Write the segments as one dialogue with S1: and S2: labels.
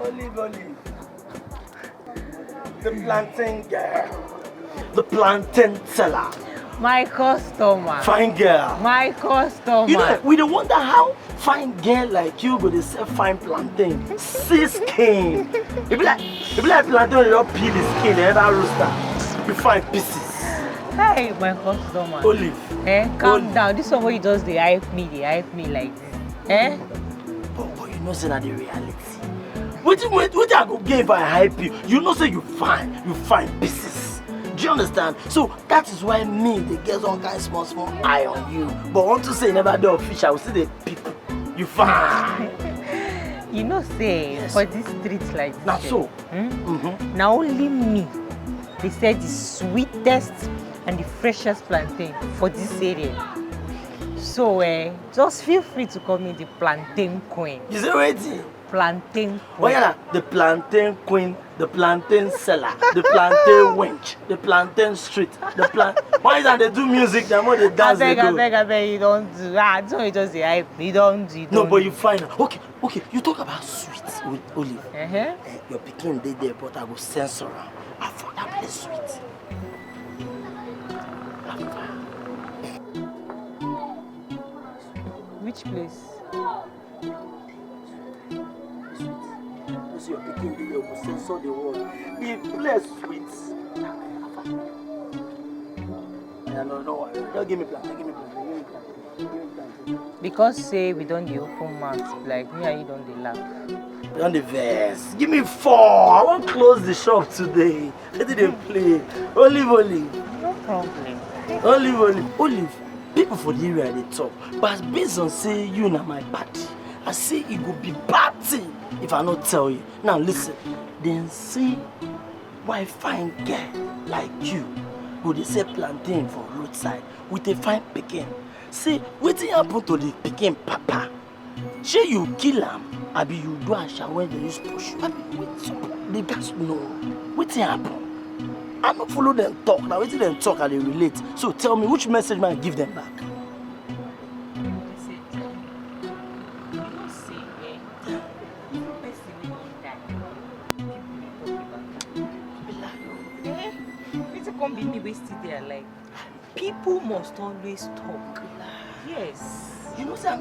S1: Olive. The plantain girl. The plantain seller.
S2: My customer.
S1: Fine girl.
S2: My customer.
S1: You know, we don't wonder how fine girl like you go to sell fine plantain. See skin. It be like plantain when you don't peel the skin, the other rooster. You find pieces.
S2: Hey, my customer.
S1: Olive.
S2: Calm down. This one where you just they hype me like this.
S1: But you know say that the reality. What I go get if I hype you? You know say you find pieces. Do you understand? So that is why me they get some kind of small eye on you. But want to say never do fish, I will see the people. You fine.
S2: You know say
S1: yes.
S2: For these streets like this.
S1: Now so.
S2: Now only me. They said the sweetest and the freshest plantain for this area. So just feel free to call me the plantain queen.
S1: You say ready?
S2: Plantain queen.
S1: Oh yeah, the plantain queen, the plantain seller, the plantain wench, the plantain street, the Why is that they do music, the more they dance
S2: I beg, you don't do that. Don't you just say hype. You don't do.
S1: No, but you find out. Okay, you talk about sweets with Olive. Your picking they there, but I go censor her. I thought that place sweet.
S2: Which place?
S1: Your picking the go censor the word. The place sweet. No. Don't give me plan.
S2: Because say we don't the open mouth, like me and you don't the laugh.
S1: Don't the verse. Give me 4. I won't close the shop today. Let it play. Olive.
S2: No problem.
S1: Olive. People for the area they talk, but based on say you na my party, I say it go be bad thing if I not tell you. Now listen, then see why fine girl like you go they say plantain for roadside with a fine pikin. Say wetin happen to the pikin papa? Shey you kill am, abi you do a shower when they use push you? They guys know wetin happen. I don't follow them talk. Now wetin them talk and they relate. So tell me which message man give them back?
S2: People must always talk. Yes.
S1: You know, say I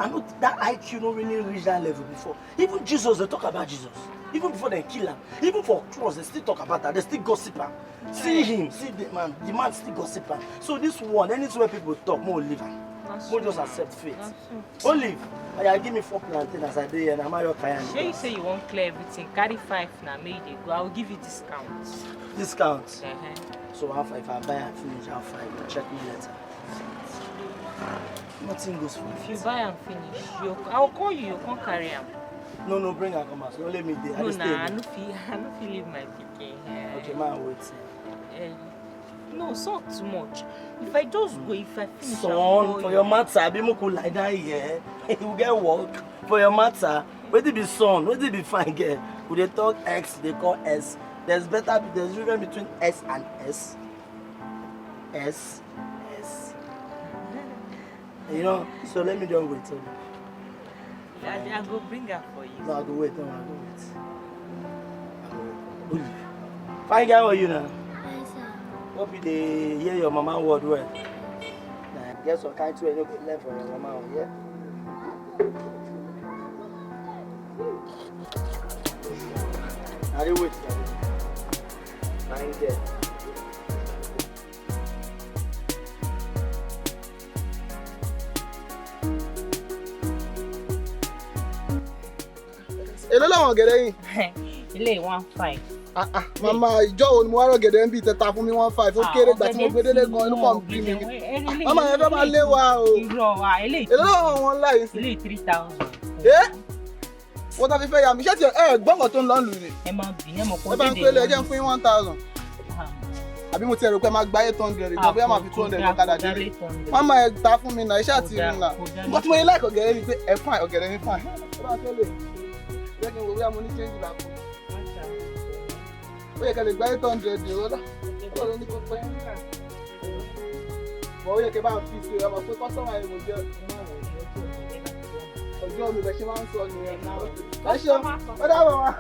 S1: know that IQ don't really reach that level before. Even Jesus, they talk about Jesus. Even before they kill him. Even for cross, they still talk about that. They still gossip him. See him, see the man still gossip him. So this one, anywhere people talk, more live him. More just accept fate. Olive, give me 4 plantains as I do and I'm your client.
S2: Sure you say you won't clear everything. Carry 5 now, maybe they go. I will give you discount.
S1: Discount? So if I buy and finish, I'll find you. Check me later. Nothing goes for
S2: If you buy and finish, I'll call you, you can't carry them.
S1: No, bring her come out. Don't let me there.
S2: No, I don't feel leave my picking.
S1: Okay, man, wait.
S2: No, it's not too much. If I just go, if I finish,
S1: son, for your matter, I be more cool like that here. You get work. For your matter, where they be son, where they be fine girl. When they talk X, they call S. There's difference between S and S. S. You know, so let me just wait.
S2: I'll go bring her for you.
S1: No, I'll go wait. Fine girl, what you now? Hope they hear your mama word well. Nah, get some kind to any good left for your mama, yeah? Now they wait. Fine girl.
S3: Èló làwọn gẹ̀dẹ̀ yìí?
S2: Ilé 1.5.
S3: Mama, ìjọ wo ni mo wá rọ gẹ̀dẹ̀ ń bí tẹta fún mi 1.5 ó kéré gbà tí mo gbé délé gan inú kan bí mi. Mama yẹn fẹ́ máa lé wa o. Èló làwọn wọn láyé sí?
S2: Ilé 3,000.
S3: Wọ́n ta fi fẹ́ ya mi, ṣé ti gbọ́ngàn tó ń lọ lù ni?
S2: Ẹ máa bì ní ẹmọ kó
S3: dédé. Ẹ bá ń pélé ẹjẹ́ ń fún 1,000. Àbí mo ti rò pé máa gba 800 ìgbà bóyá máa fi 200 lọ́kadà délé. Mama ẹ ta fún mi náà, iṣẹ́ àti ìrìn náà. Nǹkan tí mo yẹ láìkọ̀ gẹ̀rẹ́ ni pé ẹ fine ọ̀gẹ̀dẹ̀ ní fine. Ẹ bá ń pélé. Jẹ́ kí n wò bóyá mo ní change lápò. Ó yẹ kẹ́ lè gba 800 ìrọ́lá. Ọlọ́run ní kó pẹ́. Bọ̀ ó yẹ kẹ́ bá ń fi ṣe ọmọ pé kọ́sọ́mà yẹn mo jẹ́. Ọjọ́ mi bẹ̀ ṣe máa ń sọ nìyẹn náà. Ẹ ṣeun, ó dábọ̀ wá.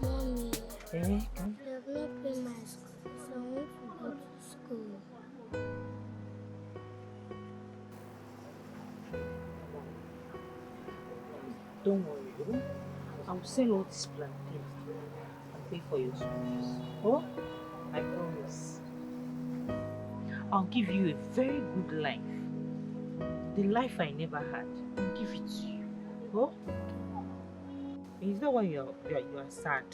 S4: Mommy,
S2: Eh?
S4: I have not paid my school, so I want to go to school.
S2: Don't worry, oh. I'll sell all these plantains and pay for your school fees. Oh, I promise. I'll give you a very good life. The life I never had. I'll give it to you. Oh? Is that why you are sad?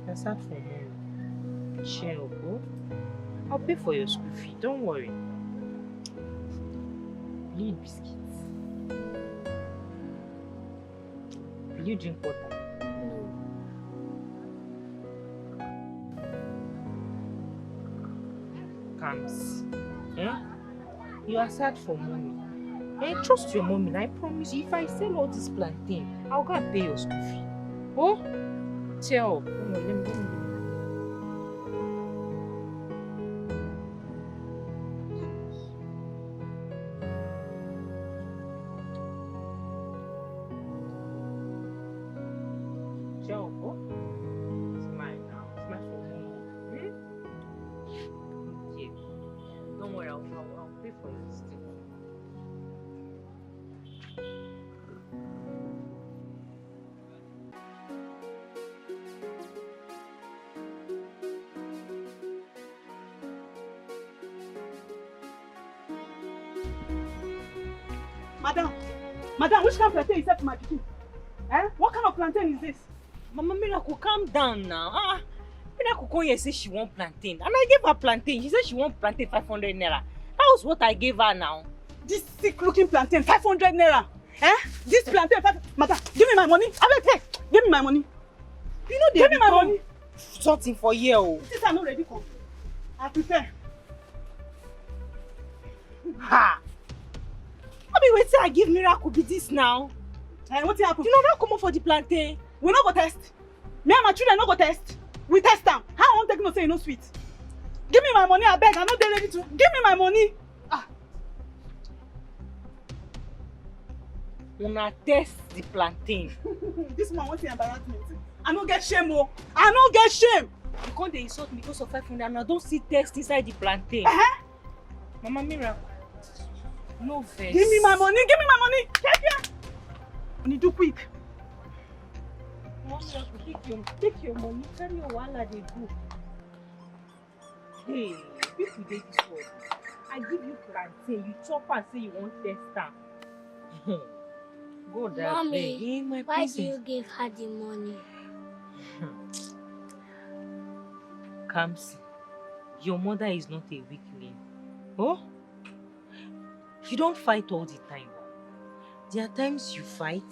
S2: You're sad for me. Cheer up, oh? I'll pay for your school fee. Don't worry. You need biscuits. Will you drink water?
S4: No.
S2: Comes. Eh? You are sad for mommy. Eh? Trust your mommy. I promise you, if I sell all this plantain, I'll go and pay your school fee. Oh? Cheer up. Let me. Cheer up, oh? Smile now. Smile for mommy. Yeah. Don't worry, I'll pay for you still.
S5: Madam, which kind of plantain is that for my pikin? Eh? What kind of plantain is this?
S2: Mama Miracle, calm down now. Miracle come here say she want plantain. And I gave her plantain. She said she want plantain 500 naira. That was what I gave her now.
S5: This sick-looking plantain, 500 naira. Eh? This plantain, Madam, give me my money. Abeg, give me my money.
S2: You know they
S5: give me my money.
S2: Something for here. Oh.
S5: This are not ready for. I prepare.
S2: Ha! I mean, wait till I give Miracle be this now.
S5: And what happen?
S2: You know not come up for the plantain.
S5: We no go test. Me and my children no go test. We test them. How I want take no say you no sweet? Give me my money, I beg. I'm not ready to. Give me my money. Ah.
S2: Una test the plantain.
S5: This man wants embarrassment. I no get shame, oh. I no get shame.
S2: You can't they insult me because of 500 and I don't see test inside the plantain. Mama Miracle. No vex.
S5: Give me my money. Give me my money. Take here. I need to quick.
S2: Mama Miracle, take your money. Carry your wallet. They go. Hey, if you did this work, I give you plantain. You chop and say you want test them. Go that
S4: Mommy,
S2: way. My
S4: why
S2: princess.
S4: do you give her the money?
S2: Kamsi, your mother is not a weakling. Oh? You don't fight all the time. There are times you fight,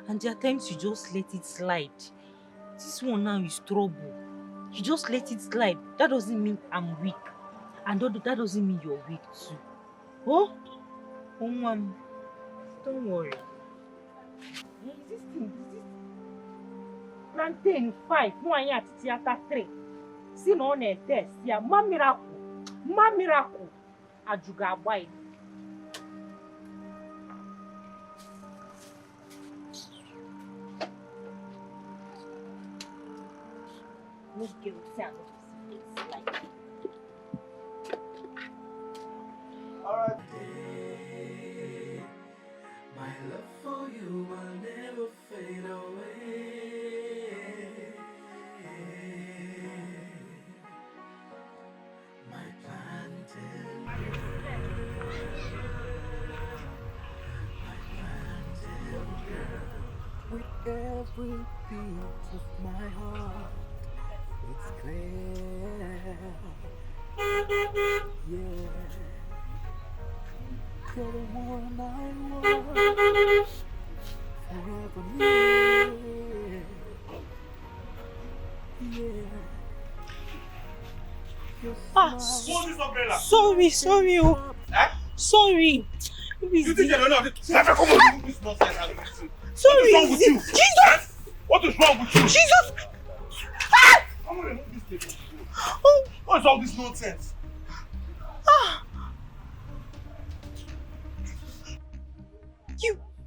S2: and there are times you just let it slide. This one now is trouble. You just let it slide. That doesn't mean I'm weak. And that doesn't mean you're weak too. Oh? Oh, mom. Don't worry. Is this plantain 5, no I at theater 3. See no on a test. Yeah, ma miracle. Ajuga boy. Let's get sound like.
S3: Alright.
S6: My love for you will never fade away. My plantain girl. My plantain girl. With every beat of my heart, it's clear. Yeah. You're the one I want forever near. Yeah.
S2: Sorry. Oh. Sorry.
S7: You think I don't know this nonsense?
S2: Sorry.
S7: What is wrong with you?
S2: Jesus!
S7: What is wrong with you?
S2: Jesus!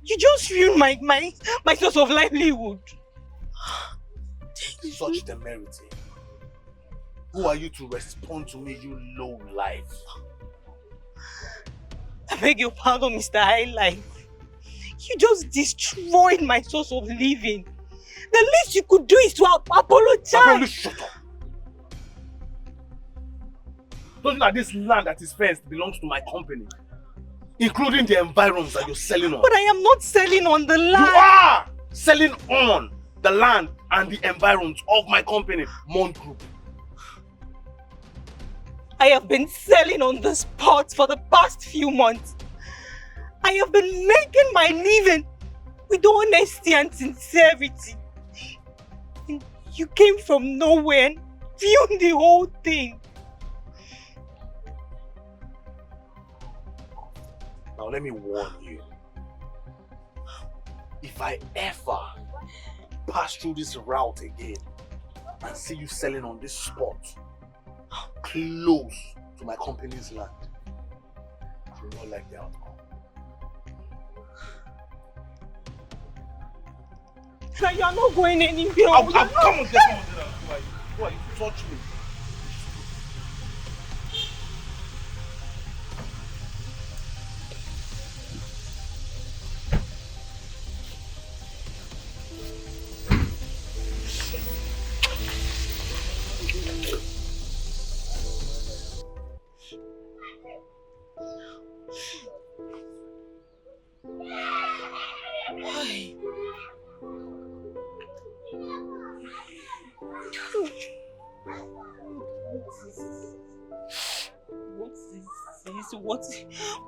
S2: You just ruined my source of livelihood.
S7: Such temerity. Who are you to respond to me, you low life?
S2: I beg your pardon, Mr. High Life. You just destroyed my source of living. The least you could do is to apologize.
S7: Apparently, shut up. Don't you know that this land that is fenced belongs to my company? Including the environs that you're selling on.
S2: But I am not selling on the land.
S7: You are selling on the land and the environs of my company, Mont Group.
S2: I have been selling on the spot for the past few months. I have been making my living with honesty and sincerity. And you came from nowhere and ruined the whole thing.
S7: Now let me warn you. If I ever pass through this route again and see you selling on this spot close to my company's land, you will not like the outcome.
S2: Now you are not going anywhere.
S7: Come on, who are you? Touch me.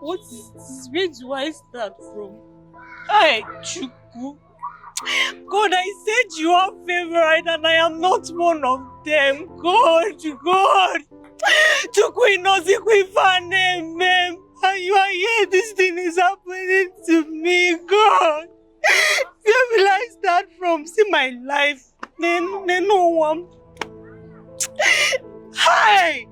S2: What is this? Where do I start from? Hey, Chuku. God, I said you are favorite and I am not one of them. God. Chuku inosikwe fane mem. And you are here, this thing is happening to me, God. Where will I start from? See my life. Then no one. Hi!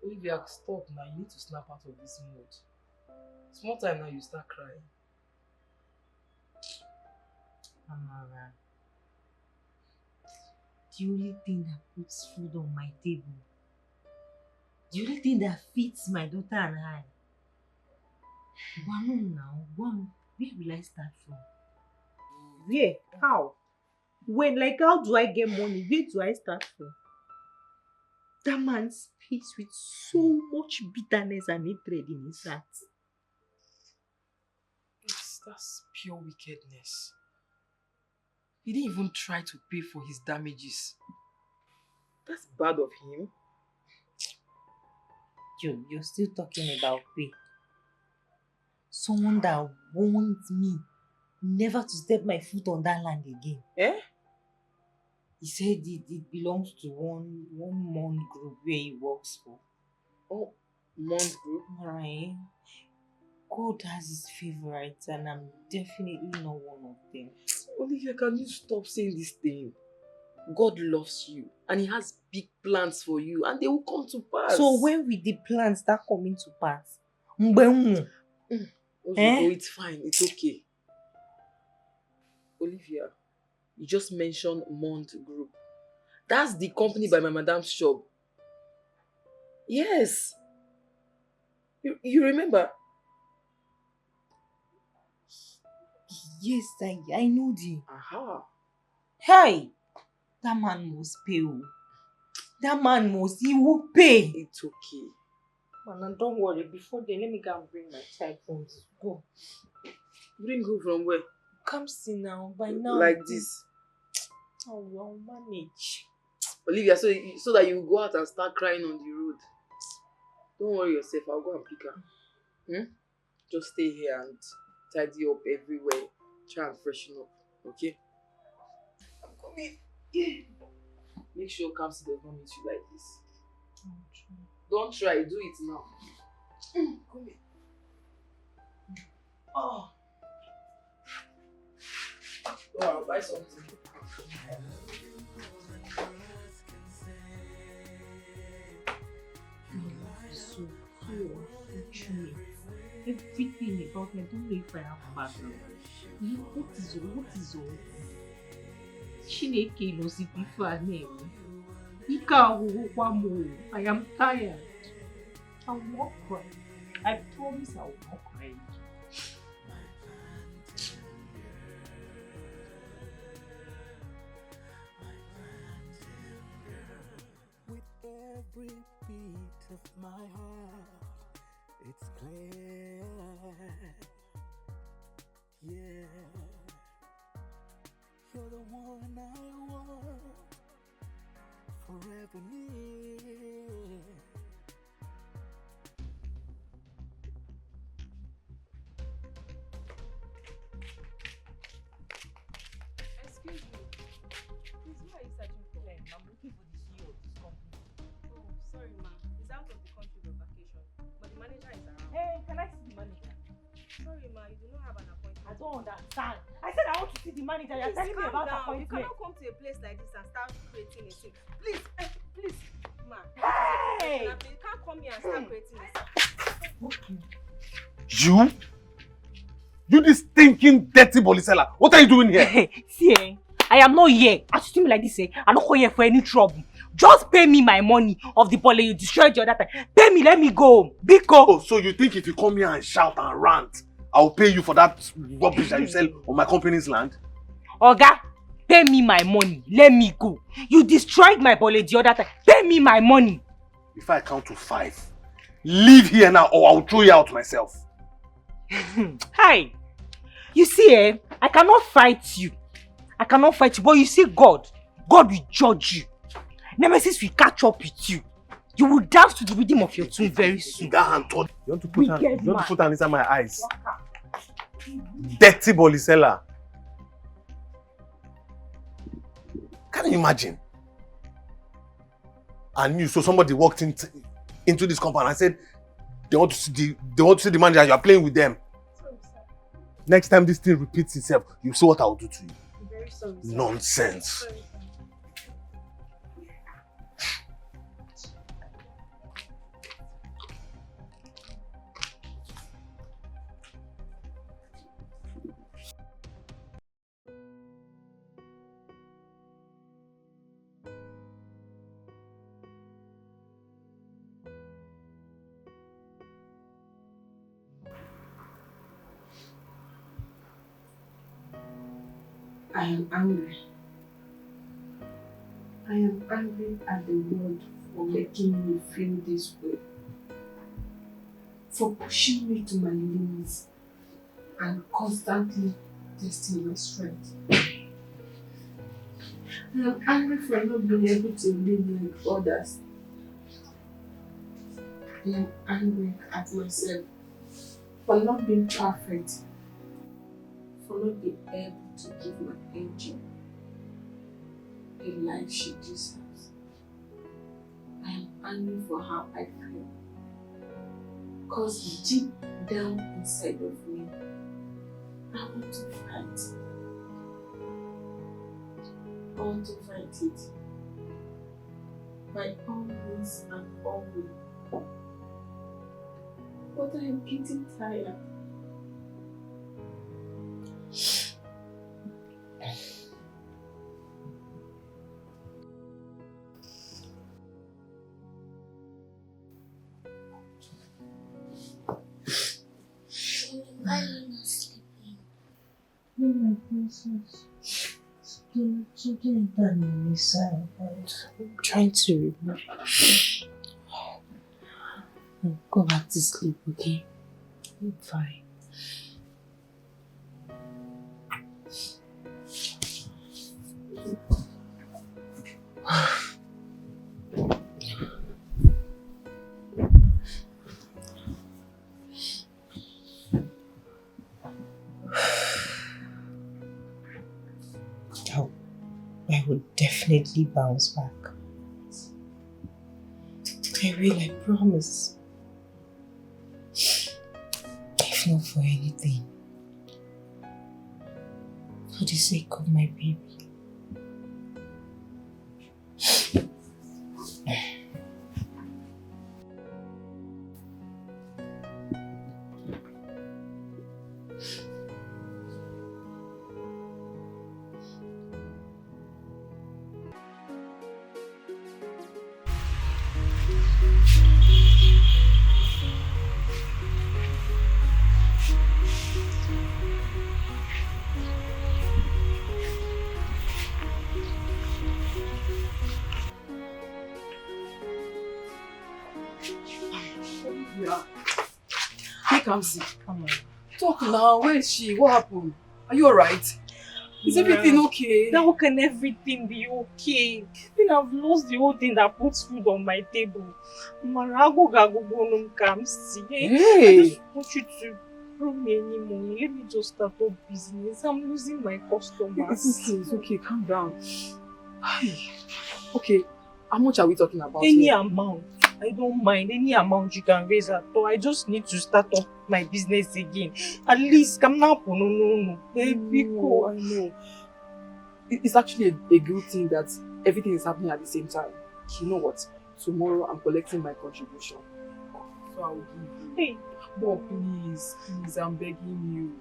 S8: Olivia, stop now. You need to snap out of this mood. Small time now, you start crying.
S2: Amara, the only thing that puts food on my table, the only thing that feeds my daughter and I. One now, where will I start from? Where? How? When? Like, how do I get money? Where do I start from? That man speaks with so much bitterness and hatred in his heart.
S8: That's pure wickedness. He didn't even try to pay for his damages. That's bad of him.
S2: Joe, you're still talking about pay. Someone that warned me never to step my foot on that land again.
S8: Eh?
S2: He said it belongs to one Mon group where he works for.
S8: Oh, Mon group?
S2: Right. God has his favorites and I'm definitely not one of them.
S8: Olivia, can you stop saying this thing? God loves you and he has big plans for you and they will come to pass.
S2: So when will the plans start coming to pass?
S8: It's fine, it's okay. Olivia, you just mentioned Mont Group. That's the company by my madam's shop. Yes. You remember?
S2: Yes, I know the.
S8: Aha.
S2: Hey! That man must pay. He will pay.
S8: It's okay.
S2: Man, don't worry. Before then, let me go and bring my child from school.
S8: Bring who from where?
S2: Come see now. By now.
S8: Like this.
S2: Oh, I'll manage.
S8: Olivia, so that you go out and start crying on the road. Don't worry yourself. I'll go and pick her. Just stay here and tidy up everywhere. Try and freshen up. Okay? Come in. Yeah. Make sure Kamsi does not meet you like this. Don't try, do it now. Come in. Oh. Oh, I'll buy something.
S2: So unfortunate. Everything about me, I don't know if I have background. What is all? Chineke knows it before I name. I am tired. I will not cry. I promise I will not cry.
S6: With every beat of my heart, it's clear. Yeah, you're the one I want forever near.
S2: Excuse me. Please, who are you searching for? I'm looking for the CEO of this company.
S9: Oh, sorry, ma. He's out of the country on vacation, but the manager is around.
S2: Hey, can I see the manager?
S9: Sorry, ma. You do not have an appointment.
S2: I don't understand. I said I want to see the manager. You're telling me about
S9: down.
S2: appointment.
S9: You cannot come to a place like this and start creating a scene. Please, please, ma.
S2: Hey!
S9: You can't come here and start creating a scene.
S2: Okay.
S7: You? You this stinking dirty bolisella. What are you doing here?
S2: See, I am not here. As you see me like this, I'm not here for any trouble. Just pay me my money of the ball you destroyed the other time. Pay me, let me go. Biko.
S7: Oh, so you think if you come here and shout and rant, I'll pay you for that rubbish that you sell on my company's land?
S2: Oga, pay me my money. Let me go. You destroyed my ball the other time. Pay me my money.
S7: If I count to 5, leave here now or I'll throw you out myself.
S2: Hi. You see, I cannot fight you. I cannot fight you, but you see God. God will judge you. Nemesis will catch up with you. You will dance to the rhythm of your tune very soon.
S7: That hand thought you want to put hand inside my eyes. Dirty bolisella. Can you imagine? And you, so somebody walked into this compound and said they want to see the manager and you are playing with them.
S9: Sorry, sir.
S7: Next time this thing repeats itself, you see what I will do to you.
S9: I'm very sorry, sir.
S7: Nonsense.
S9: Sorry, sir. I am angry. I am angry at the world for making me feel this way, for pushing me to my limits and constantly testing my strength. I am angry for not being able to live like others. I am angry at myself for not being perfect, for not being able to give my angel a life she deserves. I am angry for how I feel, because deep down inside of me, I want to fight. I want to fight it by all means and all ways. But I am getting tired.
S4: Why are you not sleeping?
S2: Oh my princess. Something like that in my side. I'm trying to remember. Go back to sleep, okay? I'm fine. I will definitely bounce back. I will, I promise. If not for anything, for the sake of my baby.
S8: Yeah. Hey, Kamsi.
S2: Come on.
S8: Talk now. Where is she? What happened? Are you alright? Is everything okay?
S2: How can everything be okay? Then I've lost the whole thing that puts food on my table. Marago gago Kamsi.
S8: Hey!
S2: I just want you to throw me any money. Let me just start up business. I'm losing my customers.
S8: It's okay. Calm down. Okay. How much are we talking about
S2: Any
S8: here?
S2: amount. I don't mind any amount you can raise at all. I just need to start up my business again. At least come now, no. Baby,
S8: No, I know. It's actually a good thing that everything is happening at the same time. You know what? Tomorrow I'm collecting my contribution. So I'll give you.
S2: Hey.
S8: But please, I'm begging you.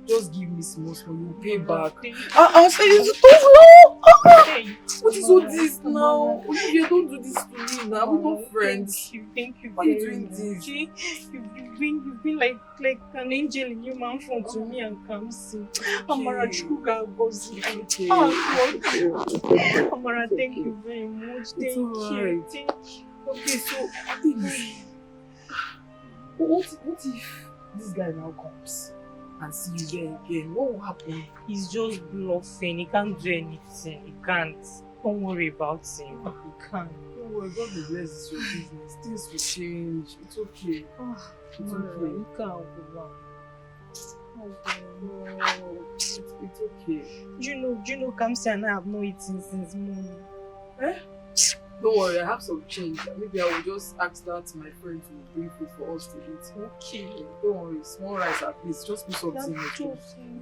S8: Just give me small, you pay back. I'm saying no!
S2: Hey.
S8: What is all this now? Olivia, don't do this to me now. We're not friends.
S2: Thank you.
S8: Why are you doing this?
S2: You've been like an angel in human form to me and Kamsi. Amara Chuga Gozi. Amara, thank you very much. Thank you.
S8: Okay, so please. What if this guy now comes and see you there again? What will happen?
S2: He's just bluffing. He can't do anything. He can't. Don't worry about him. He can't.
S8: Don't worry, God will bless your business. Things will change. It's okay. It's okay.
S2: He can't.
S8: No, it's okay.
S2: Do you know Kamsi and I have not eaten since morning?
S8: Don't worry, I have some change. Maybe I will just ask that my friend to bring food for us to eat.
S2: Okay.
S8: Don't worry, small rice at least. Just put something in it.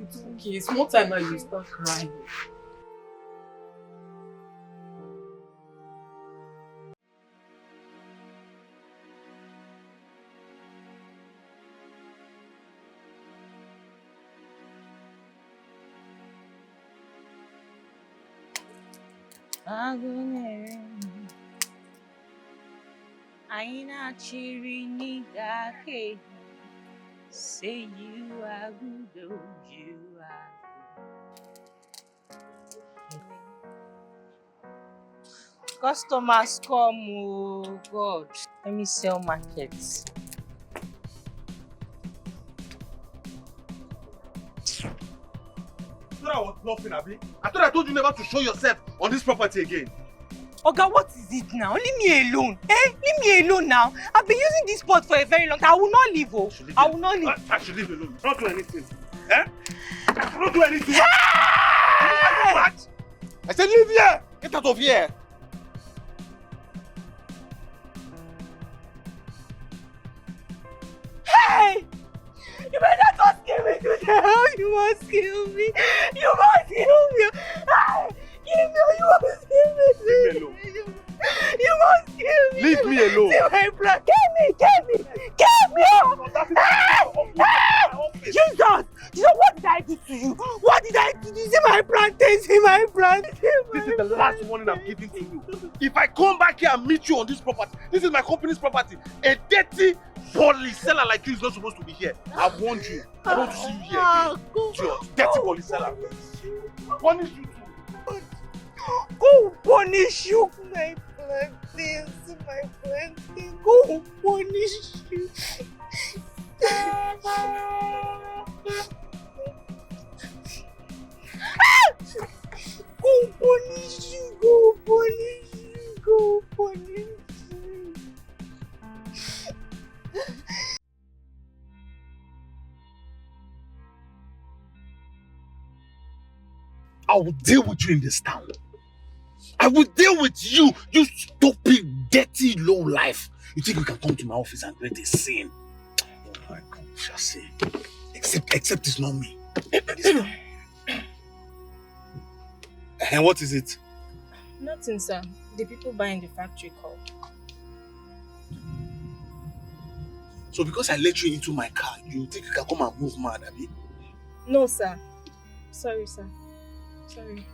S2: It's
S8: okay. It's more time now you start crying.
S2: Aina chirini dake. Say you are good, oh, you are good. Customers come, oh God. Let me sell markets.
S7: I thought I was bluffing, Abi. I thought I told you never to show yourself on this property again.
S2: Oga, what is it now? Leave me alone. Leave me alone now. I've been using this spot for a very long time. I will not leave, oh. I will not leave.
S7: I should leave alone. Don't do anything. I don't do anything.
S2: Hey!
S7: I said leave here. Get out of here.
S2: Hey! You better not kill me today. You must kill me. You must kill me. Hey! Give me, you must kill me.
S7: Leave me alone.
S2: You must kill me.
S7: Leave me alone.
S2: See my blood. Kill me. Jesus! What did I do to you? What did I do? See my plantain. See my plantain.
S7: This is the last warning I'm giving to you. If I come back here and meet you on this property, this is my company's property. A dirty poly seller like you is not supposed to be here. I've warned you. I don't want to see you here again. George, dirty poly seller. Punish you too.
S2: Go punish you, my plantain. See my plantain. Go punish you. Go punish you. Go punish you. Go punish you.
S7: I will deal with you in this town. I will deal with you, you stupid, dirty, low life. You think you can come to my office and create a scene? Oh my God, shall say. Except it's not me. And what is it?
S10: Nothing, sir. The people buying the factory called.
S7: So because I let you into my car, you think you can come and move mad, Abi?
S10: No, sir. Sorry, sir. Sorry.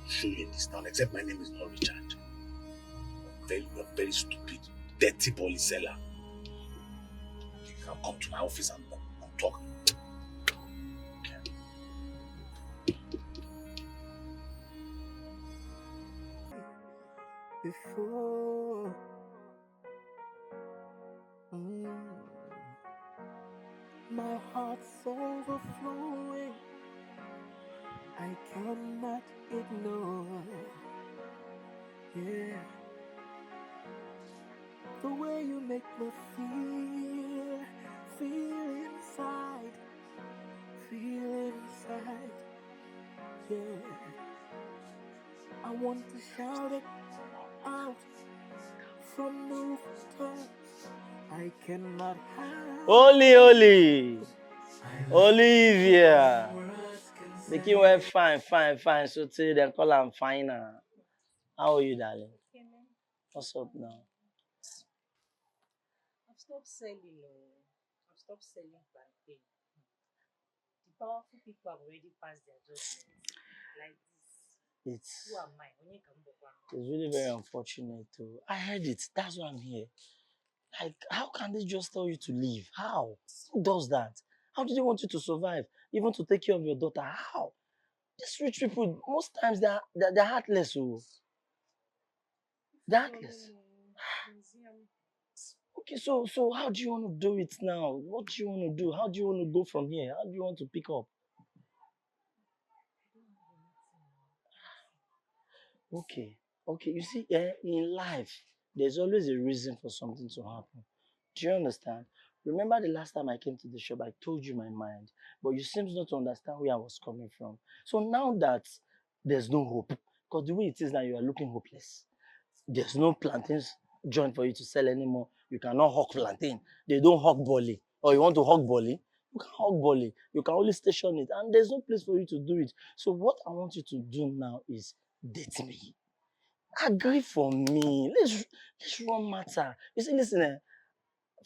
S7: Show you in this town, except my name is not Richard. Very stupid, dirty police seller. You can come to my office and talk.
S6: Before my heart's overflowing, I cannot ignore. Yeah, the way you make me feel inside, yeah. I want to shout it out from the rooftops. I cannot hide.
S1: Oli! Olivia! Making well fine. So today they call am fine now. How are you, darling? What's up now?
S2: I've stopped selling. I've stopped selling plantain. The powerful people have already passed their judgment. Like this.
S1: It's
S2: Who am I?
S1: really very unfortunate too. I heard it. That's why I'm here. Like, how can they just tell you to leave? How? Who does that? How do they want you to survive? Even to take care of your daughter? How? These rich people, most times they're heartless. Oh. They're heartless. Okay, so how do you want to do it now? What do you want to do? How do you want to go from here? How do you want to pick up? Okay. You see, in life, there's always a reason for something to happen. Do you understand? Remember the last time I came to the shop, I told you my mind, but you seem not to understand where I was coming from. So now that there's no hope, because the way it is now, you are looking hopeless. There's no plantains joint for you to sell anymore. You cannot hawk plantain. They don't hawk bolly. Or you want to hawk bolly? You can hawk bolly. You can only station it, and there's no place for you to do it. So what I want you to do now is date me. Agree for me. Let's run matter. You see, listen,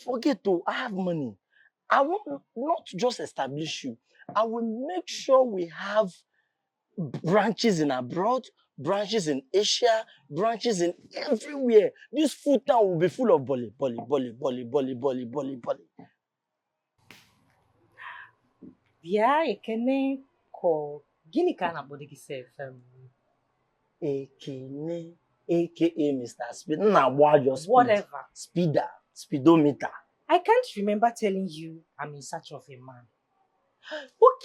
S1: forget to, I have money. I want not just establish you. I will make sure we have branches in abroad, branches in Asia, branches in everywhere. This food town will be full of bolly.
S2: Yeah, Ekene ko gini ka na bodigi self.
S1: Ekene, aka Mr. Speed. Just
S2: whatever.
S1: Speeder, speedometer.
S2: I can't remember telling you I'm in search of a man.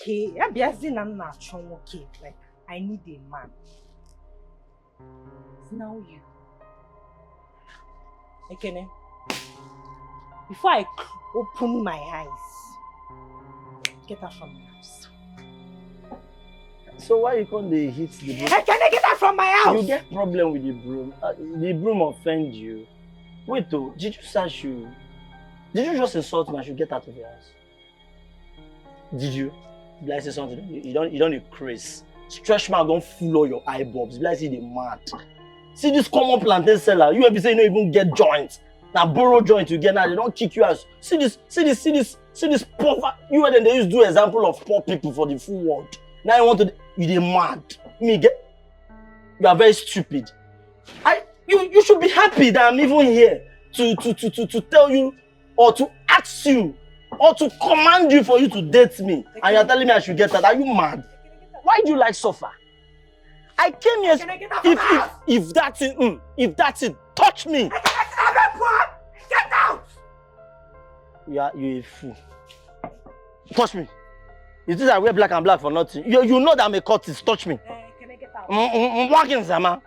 S2: Okay, okay, like I need a man. It's now you. Ekene, before I open my eyes, get out from my house.
S1: So why you can't hit the broom?
S2: Ekene, get out from my house!
S1: You get problem with the broom. The broom offend you. Wait though, did you search you? Did you just insult me? I should get out of your house. Did you? Did I say something? You don't craze. Stretch mark don't fool all your eye bulbs. Did I see the mad? See this common plantain seller. You ever say you don't even get joints. Now borrow joint you get now. They don't kick you out. See this poor. You and then they used to do example of poor people for the full world. Now you want to you the mad. You are very stupid. You should be happy that I'm even here to tell you or to ask you or to command you for you to date me. And you're telling me I should get that. Are you mad? Why do you like suffer? I came here. If that's it, touch me.
S2: Get out!
S1: You're a fool. Touch me. You think I wear black and black for nothing? You know that I'm a cultist. Touch me.
S2: Can I get out?
S1: I'm walking, Zama.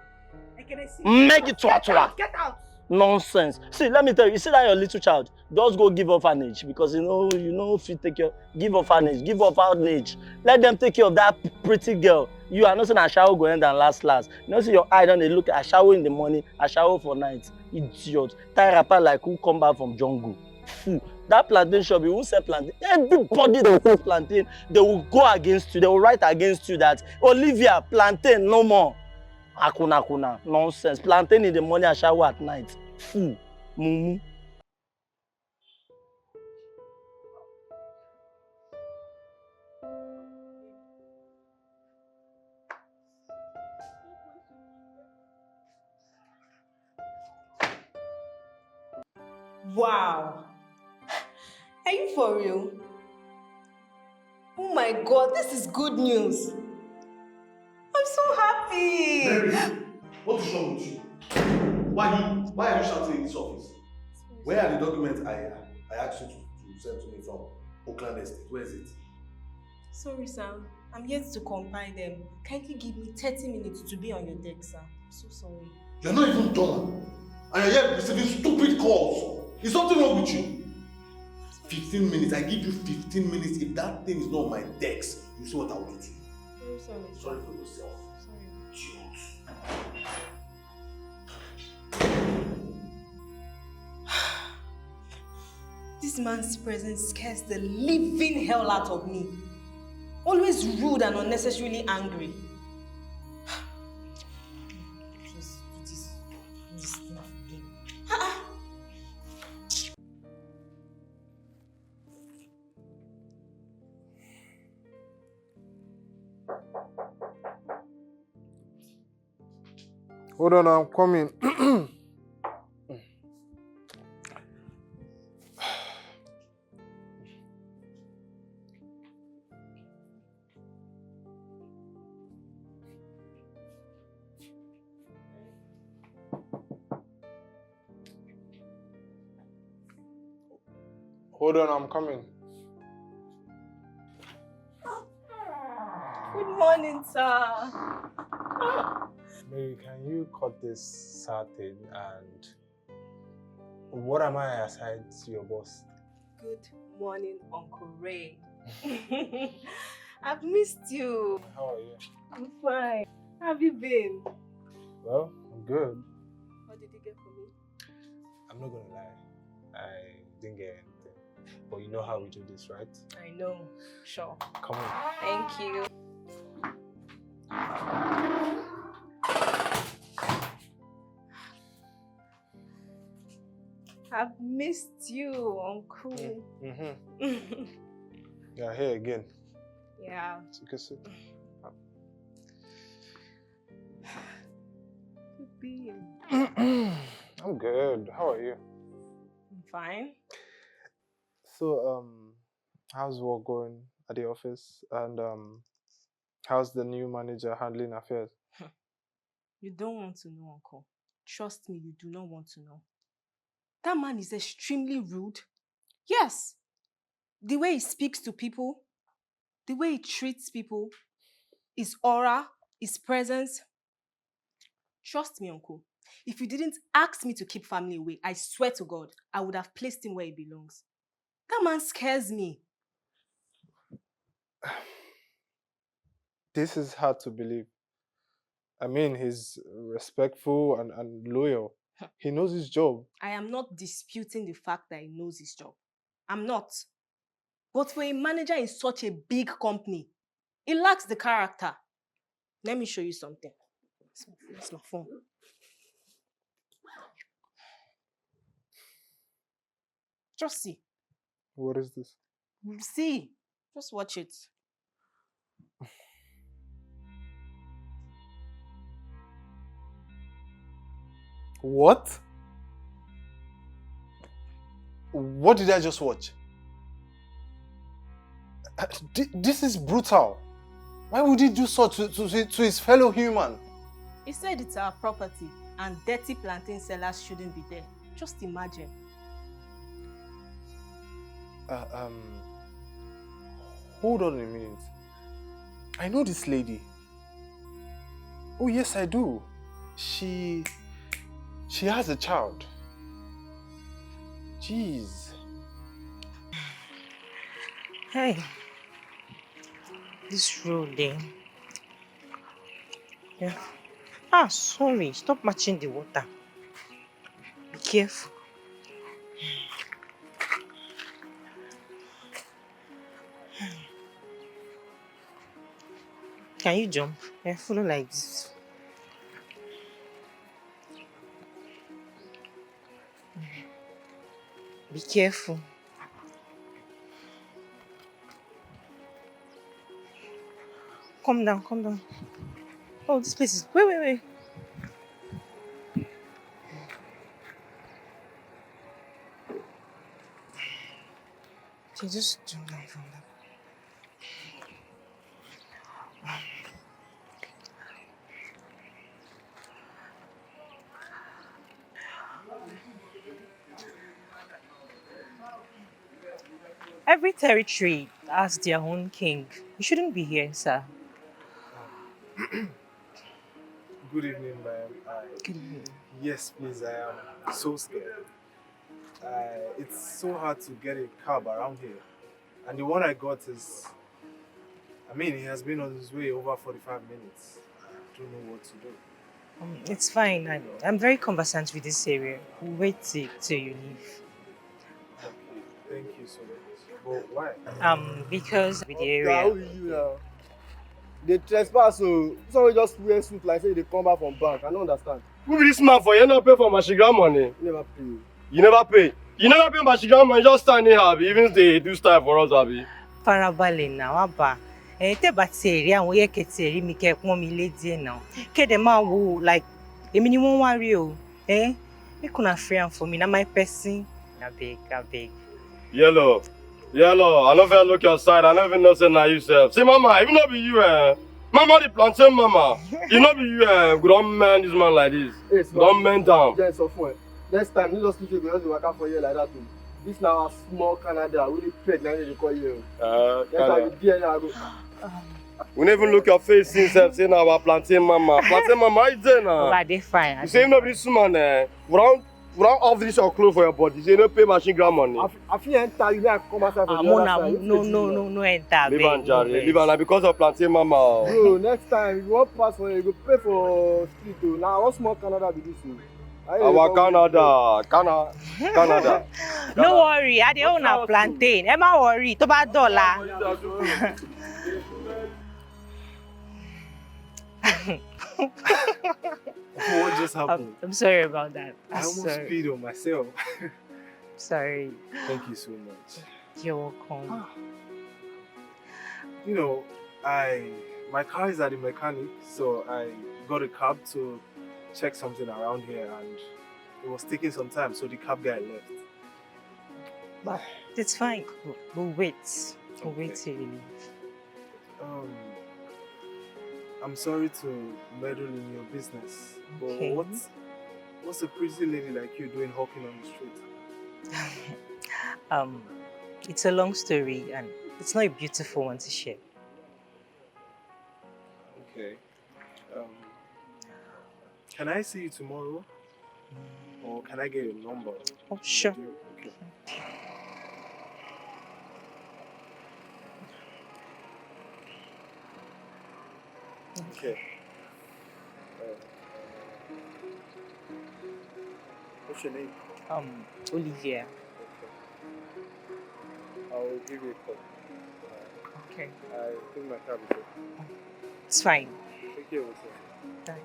S2: Can I see?
S1: Make it to
S2: Get out!
S1: Nonsense. See, let me tell you see that your little child, just go give orphanage because you know if you take care, give orphanage. Let them take care of that pretty girl. You are not saying I shall go end and last. You know, see your eye, don't they look, I shower in the morning, I shower for night. Idiot. Tie rapper like who come back from jungle. Fool. That plantain shop, you won't sell plantain. Everybody that sells plantain, they will go against you, they will write against you that Olivia, plantain, no more. Akuna, nonsense. Plantain in the morning, I shower at night. Fool. Mumu.
S11: Wow. Are you for real? Oh my God, this is good news. I'm so happy.
S7: Mary, what is wrong with you? Why are you shouting in this office? Where are the documents I asked you to send to me from Oakland Estate? Where is it?
S11: Sorry, Sam. I'm yet to compile them. Kindly give me 30 minutes to be on your deck, sir. I'm so sorry.
S7: You're not even done. And you're yet receiving stupid calls. Is something wrong with you? 15 minutes. I give you 15 minutes. If that thing is not on my desk, you see what I will do to you.
S11: Very sorry.
S7: Sorry for yourself.
S11: Sorry.
S7: Idiot.
S11: This man's presence scares the living hell out of me. Always rude and unnecessarily angry. Just do this thing again.
S12: Hold on, I'm coming. Hold on, I'm coming.
S11: Good morning, sir.
S12: Mary, can you cut this sad thing and what am I aside to your boss?
S11: Good morning, Uncle Ray. I've missed you.
S12: How are you?
S11: I'm fine. How have you been?
S12: Well, I'm good.
S11: What did you get for me?
S12: I'm not gonna lie. I didn't get anything. But you know how we do this, right?
S11: I know. Sure.
S12: Come on.
S11: Thank you. I've missed you, Uncle.
S12: Mm-hmm. Yeah, here again.
S11: Yeah.
S12: Take a seat.
S11: You've been.
S12: I'm good. How are you?
S11: I'm fine.
S12: So, how's work going at the office? And how's the new manager handling affairs?
S11: You don't want to know, Uncle. Trust me, you do not want to know. That man is extremely rude. Yes. The way he speaks to people, the way he treats people, his aura, his presence. Trust me, Uncle. If you didn't ask me to keep family away, I swear to God, I would have placed him where he belongs. That man scares me.
S12: This is hard to believe. I mean, he's respectful and loyal. He knows his job.
S11: I am not disputing the fact that he knows his job. I'm not. But for a manager in such a big company, he lacks the character. Let me show you something. It's my phone. Just see.
S12: What is this?
S11: See. Just watch it.
S12: What? What did I just watch? This is brutal. Why would he do so to his fellow human?
S11: He said it's our property and dirty plantain sellers shouldn't be there. Just imagine.
S12: Hold on a minute. I know this lady. Oh yes, I do. She has a child. Jeez.
S2: Hey, this road there. Yeah. Ah, sorry. Stop matching the water. Be careful. Can you jump? Yeah, follow like this. Be careful. Calm down, calm down. Oh, this place is... Wait. Okay, just jump down from that. Every territory has their own king. You shouldn't be here, sir.
S12: Good evening, ma'am.
S2: Good evening.
S12: Yes, please, I am so scared. It's so hard to get a cab around here. And the one I got is... I mean, he has been on his way over 45 minutes. I don't know what to do.
S2: It's fine. I'm very conversant with this area. We'll wait till you leave.
S12: Okay, thank you so much. But why?
S2: Because with the
S13: How
S2: area.
S13: are you now? They trespass, so somebody just wear suit like say they come back from bank. I don't understand.
S14: Who be this man for? You never pay for Mashigram money.
S13: You never pay.
S14: You never pay. You never pay Mashigram money, just standing here, Abi. Even they do style for us, Abi.
S2: Farabalẹ̀ now, Abba. Tẹ́ bá ti rí àwọn yẹ kẹ́ ti rí mi kẹ́ pọ́n mi lé díẹ̀ náà. Kéde máa wo like èmi ni wọ́n wá rí o. Make una free am for me. Na my person. Abeg.
S14: Yellow. I don't even look your side. I don't even know say na you sef. See, mama, even not be you, Mama, the plantain mama. It not be you, we don't man this man like this.
S13: Hey,
S14: don't man down.
S13: Yes, of course. Next time, you just keep going to work out for you like that too. This now a small Canada, we dey pregnant they call you. Next time you there, I go.
S14: We never look your face since say na our plantain mama. Plantain mama, how you there now?
S2: But they fine.
S14: You say nobody woman, we don't off this your clothes for your body. You don't pay machine ground money.
S13: I feel enter, you may come outside for the other side.
S2: No enter.
S14: Leave and Jerry. Leave and because of plantain mama.
S13: Bro, next time if you want pass for you go pay for street too. Now what small Canada be this one?
S14: Our Canada.
S2: No worry, I dey own a plantain. Emma worry, to bad dollar.
S12: What just happened?
S2: I'm sorry about that.
S12: I almost peed on myself.
S2: Sorry.
S12: Thank you so much.
S2: You're welcome.
S12: You know, my car is at the mechanic, so I got a cab to check something around here, and it was taking some time, so the cab guy left.
S2: But it's fine. We'll wait. We'll wait till you leave.
S12: I'm sorry to meddle in your business, but
S2: Okay.
S12: what's a pretty lady like you doing hawking on the street?
S2: It's a long story and it's not a beautiful one to share.
S12: Okay. Can I see you tomorrow? Or can I get your number?
S2: Oh, sure.
S12: Okay. Okay. What's your name?
S2: Olivia.
S12: I'll give you a call.
S2: Okay.
S12: I think my cab is ready.
S2: It's fine.
S12: Take care of yourself.
S2: Bye.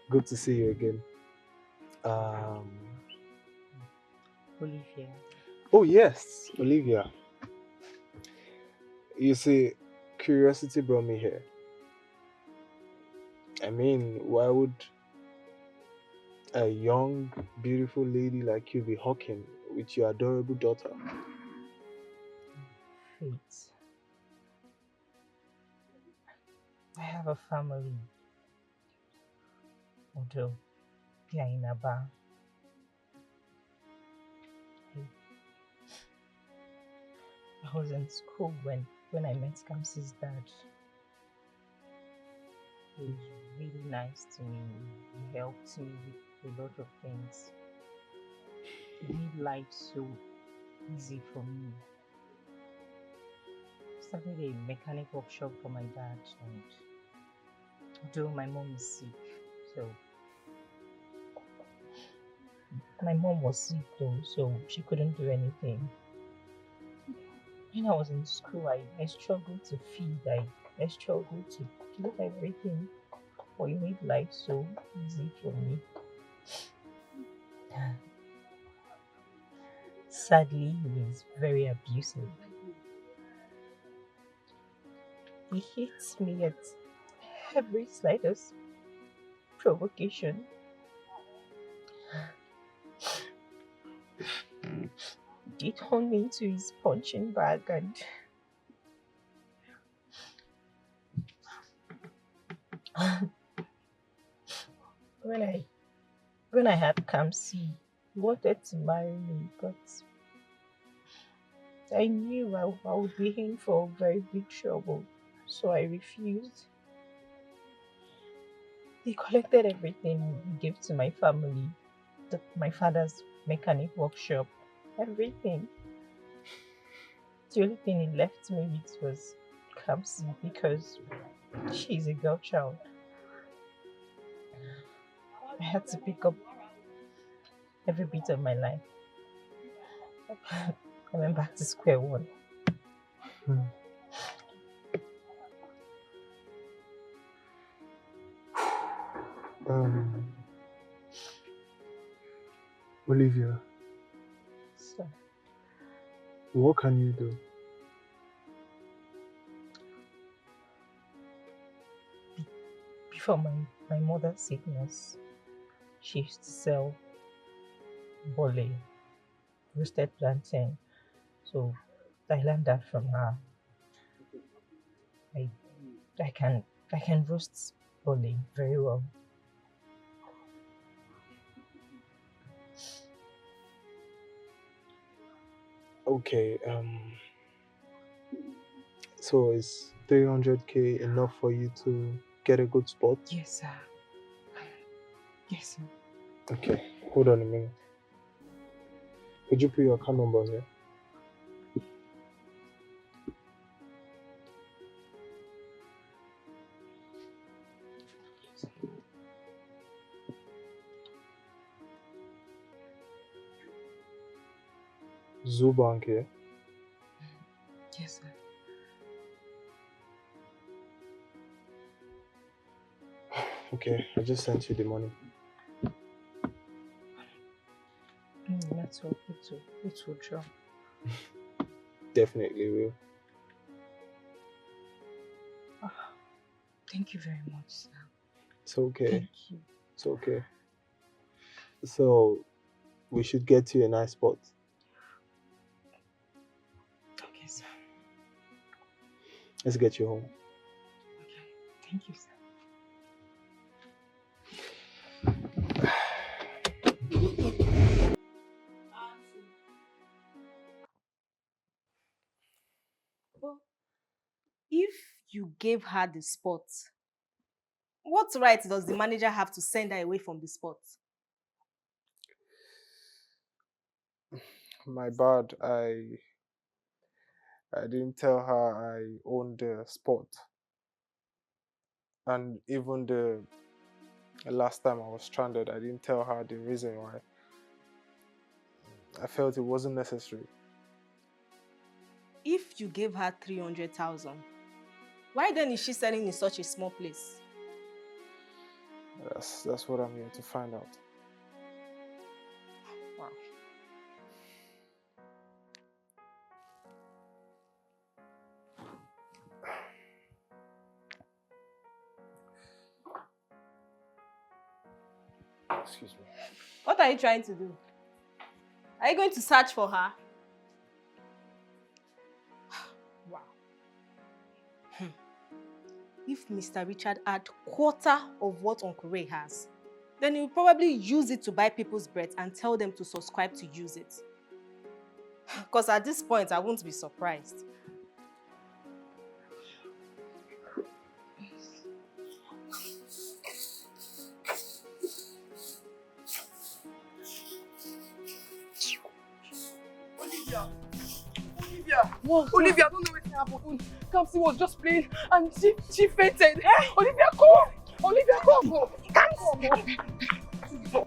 S12: Good to see you again.
S2: Olivia.
S12: Oh yes, Olivia. You see, curiosity brought me here. I mean, why would a young, beautiful lady like you be hawking with your adorable daughter?
S2: Faith. I have a family. Although they are in Aba. I was in school when I met Kamsi's dad. He was really nice to me. He helped me with a lot of things. He made life so easy for me. Started a mechanic workshop for my dad, and though my mom is sick, so my mom was sick though, so she couldn't do anything. When I was in school, I struggled to feed, I struggled to do everything, but he made life so easy for me. Sadly, he is very abusive. He hits me at every slightest provocation. He turned me into his punching bag, and when I had Kamsi, he wanted to marry me, but I knew I would be in for very big trouble, so I refused. He collected everything he gave to my family, my father's mechanic workshop, everything. The only thing he left me with was Kamsi because she's a girl child. I had to pick up every bit of my life. I went back to square one.
S12: Olivia,
S2: So,
S12: what can you do?
S2: before my mother's sickness, she used to sell bole, roasted plantain. So I learned that from her. I can roast bole very well.
S12: Okay, so is 300k enough for you to get a good spot?
S2: Yes, sir. Yes, sir.
S12: Okay, hold on a minute. Could you put your account numbers here? Zubank here.
S2: Yes, sir.
S12: Okay, I just sent you the money.
S2: Network, it will drop.
S12: Definitely will.
S2: Thank you very much, sir.
S12: It's okay.
S2: Thank you.
S12: It's okay. So, we should get to a nice spot.
S2: Okay, sir.
S12: Let's get you home.
S2: Okay. Thank you, sir.
S11: But if you gave her the spot, what right does the manager have to send her away from the spot?
S12: My bad. I didn't tell her I owned the spot. And even the last time I was stranded, I didn't tell her the reason why. I felt it wasn't necessary.
S11: If you gave her 300,000, why then is she selling in such a small place?
S12: That's what I'm here to find out.
S11: Wow.
S12: Excuse me.
S11: What are you trying to do? Are you going to search for her? Wow. If Mr. Richard had quarter of what Uncle Ray has, then he will probably use it to buy people's bread and tell them to subscribe to use it. Because at this point, I won't be surprised.
S8: What? Olivia, I don't know what happened. Kamsi was just playing and she fainted. Olivia, come! Olivia, come! Come!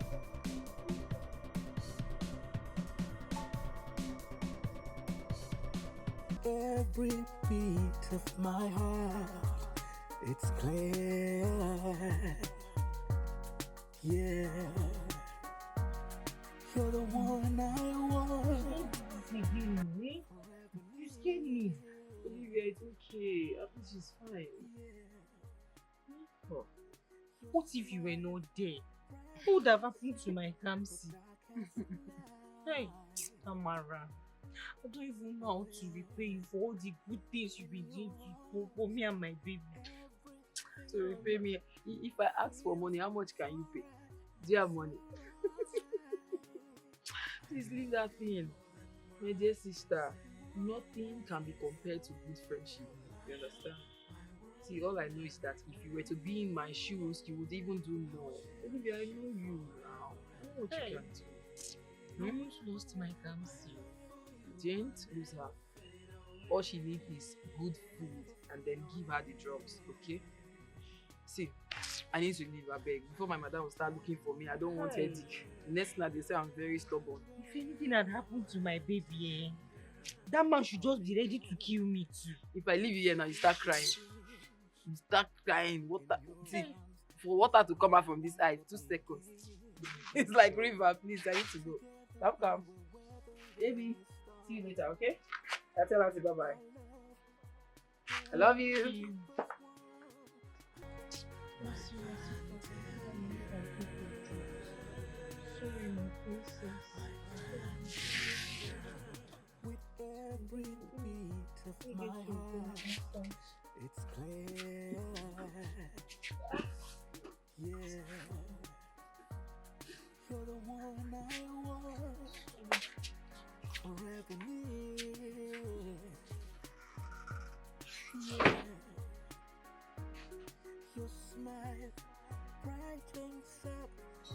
S6: Every beat of my heart, it's clear. Yeah, you're the one I want.
S2: You scared me. Olivia, it's okay. I think she's fine. Oh. What if you were not there? What would have happened to my Kamsi? Hey, Tamara. I don't even know how to repay you for all the good things you've been doing for me and my baby.
S8: To repay me, if I ask for money, how much can you pay? Do you have money? Please leave that thing. My dear sister, nothing can be compared to good friendship. You understand? See, all I know is that if you were to be in my shoes, you would even do more. Olivia, I know you now. I know what you can do.
S2: I almost lost my Kamsi.
S8: Don't lose her. All she needs is good food and then give her the drugs, okay? See, I need to leave, I beg. Before my mother will start looking for me, I don't want headache. Next night they say I'm very stubborn.
S2: If anything had happened to my baby, that man should just be ready to kill me too.
S8: If I leave you here now, you start crying. You start crying. Water. See, for water to come out from this eye, 2 seconds. It's like river, please, I need to go. Come. Baby, see you later, okay? I'll tell Auntie bye-bye. I love you.
S2: Sorry, my princess.
S6: With every beat of my heart, it's clear. Yeah, you're the one I want. Forever near. Yeah, your smile brightens up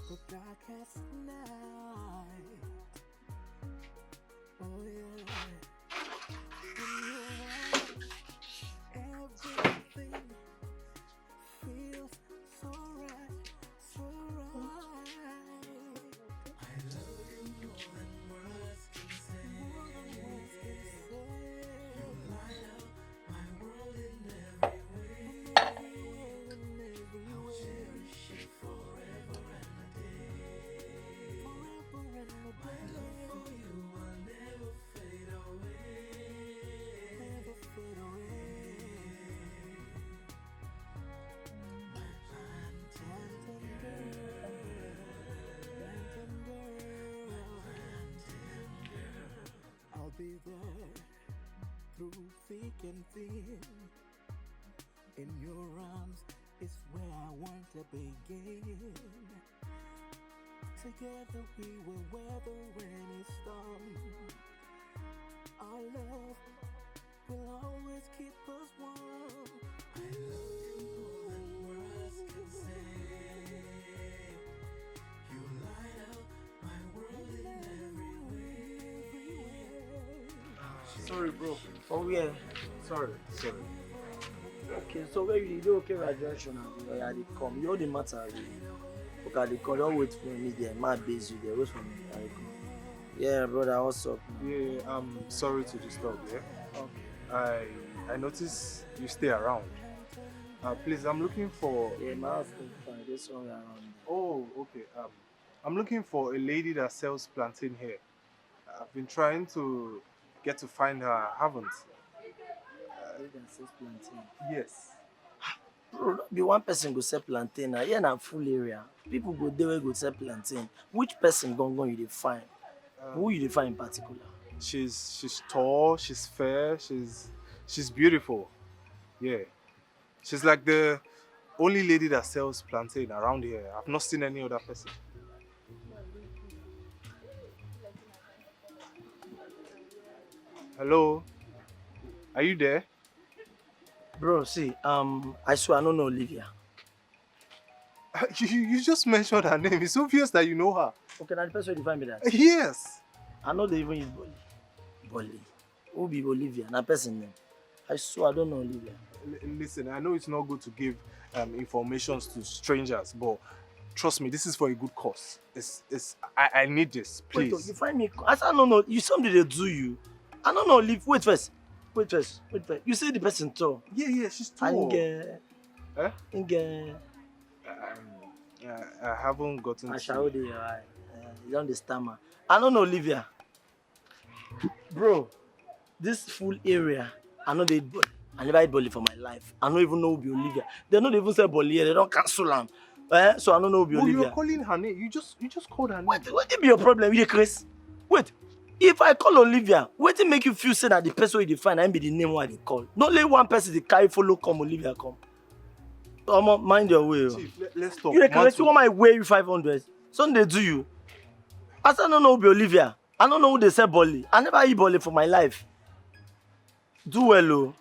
S6: the darkest night. Oh yeah, in your eyes, everything feels so right, so right. I love you more than words can say. You light up my world in every way. I'll cherish you forever and a day. My love for you will never fade away. Never fade away. My plantain girl, I'll be there through thick and thin. In your arms is where I want to begin. Together we will weather any storm. Our love will always keep us warm. I love you more than words can say. You light up my world in every way.
S1: Sorry, bro. For where?
S12: Sorry.
S1: Okay, so where you do okay with junction and where they come? You know the matter really. Okay, they call, don't wait for me there. My base you there, wait for me. I come. Yeah, brother, what's up?
S12: Yeah, I'm sorry to disturb you.
S1: Okay.
S12: I notice you stay around. Please, I'm looking for...
S1: Yeah, my house is fine. There's one around.
S12: Oh, okay. I'm looking for a lady that sells plantain here. I've been trying to get to find her. I haven't.
S1: Lady that sells plantain?
S12: Yes.
S1: Bro, not be one person go sell plantain. Here na full area. People go there go sell plantain. Which person gone you dey find? Who you dey find in particular?
S12: She's tall, she's fair, she's beautiful. Yeah. She's like the only lady that sells plantain around here. I've not seen any other person. Hello? Are you there?
S1: Bro, see, I swear I don't know Olivia.
S12: You just mentioned her name. It's obvious that you know her.
S1: Okay, now the person will define me that.
S12: Yes.
S1: I know they even use Bolly. Bolly. Who be Olivia? Na person name. I swear I don't know Olivia.
S12: Listen, I know it's not good to give informations to strangers, but trust me, this is for a good cause. I need this, please.
S1: Wait, you find me. I said, no, no. You something they do you. I don't know. Leave. Wait first. Wait first. Wait first. You say the person tall.
S12: Yeah, she's tall.
S1: I
S12: haven't gotten.
S1: I shall hold you don't the stammer. I don't know Olivia. Bro, this full area, I know they eat Bolly. I never eat Bolly for my life. I don't even know who be Olivia. They don't even say Bolly here. They don't cancel them. So I don't know who be Olivia.
S12: You're calling her name. You just called her name.
S1: What be your problem? You Chris? Wait. If I call Olivia, what it make you feel say that the person you define and be the name why they call? Not let one person they carry follow come Olivia come. Mind your way.
S12: Chief, let's talk.
S1: You Chris, you want my way you 500. Something they do you. I said I don't know who be Olivia. I don't know who they say Bolly. I never eat Bolly for my life. Do well, oh.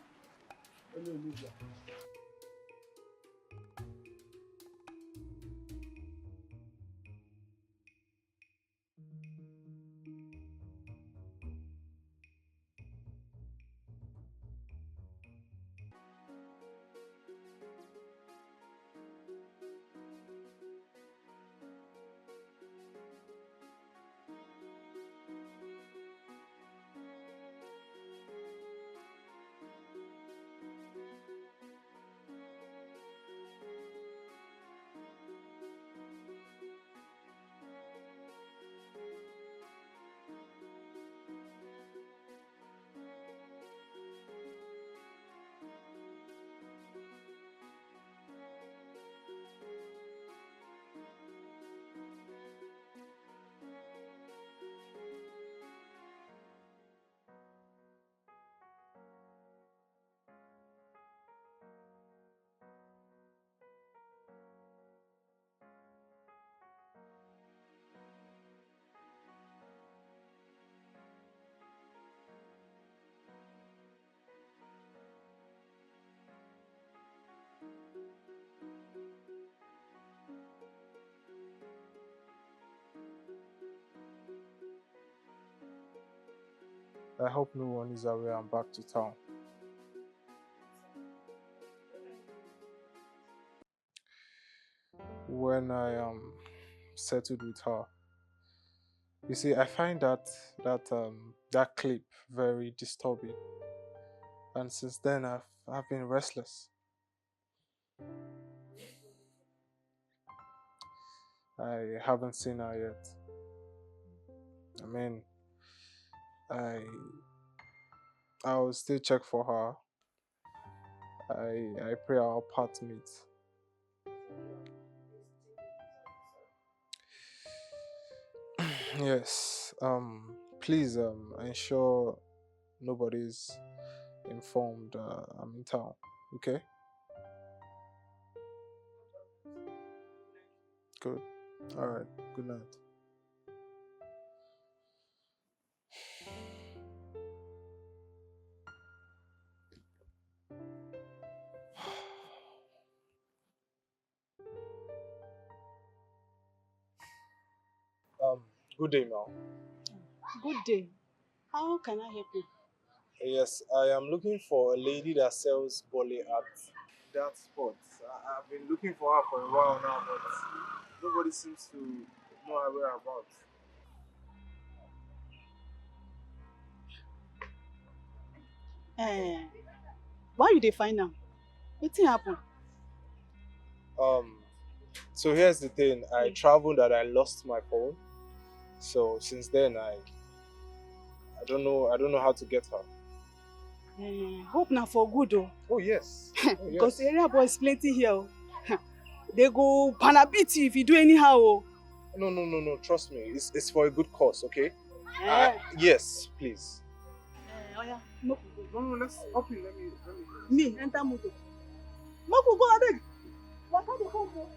S12: I hope no one is aware I'm back to town. When I am settled with her, you see, I find that clip very disturbing, and since then I've been restless. I haven't seen her yet. I mean, I'll still check for her. I pray our path meet. Yes. Please ensure nobody's informed I'm in town. Okay? Good. Alright. Good night. Good day, ma'am.
S5: Good day. How can I help you?
S12: Yes, I am looking for a lady that sells bole at that spot. I've been looking for her for a while now, but nobody seems to know her whereabouts.
S5: Why you dey find am? Wetin happen?
S12: So here's the thing. I traveled and I lost my phone. So since then I don't know how to get her.
S5: Hope na for good oh.
S12: Oh yes.
S5: Because area boys plenty here oh. They go panabit you if you do anyhow oh.
S12: No. Trust me. It's for a good cause, okay?
S5: Eh.
S12: Yes, please.
S5: Oya, make we go.
S12: No, let's up in. Let me.
S5: Me enter motor. Make we go abeg. Waka dey come oh.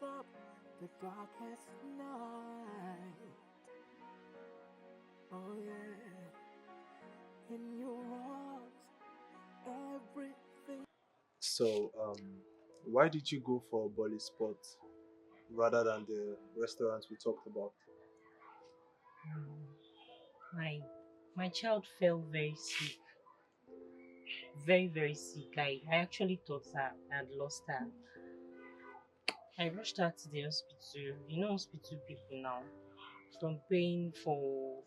S6: Up the darkest night. Oh yeah, in your arms, everything.
S12: So, why did you go for Bali spot rather than the restaurants we talked about?
S2: My child fell very sick, very sick. I actually thought that I had lost her. I rushed her to the hospital. You know hospital people now. From paying for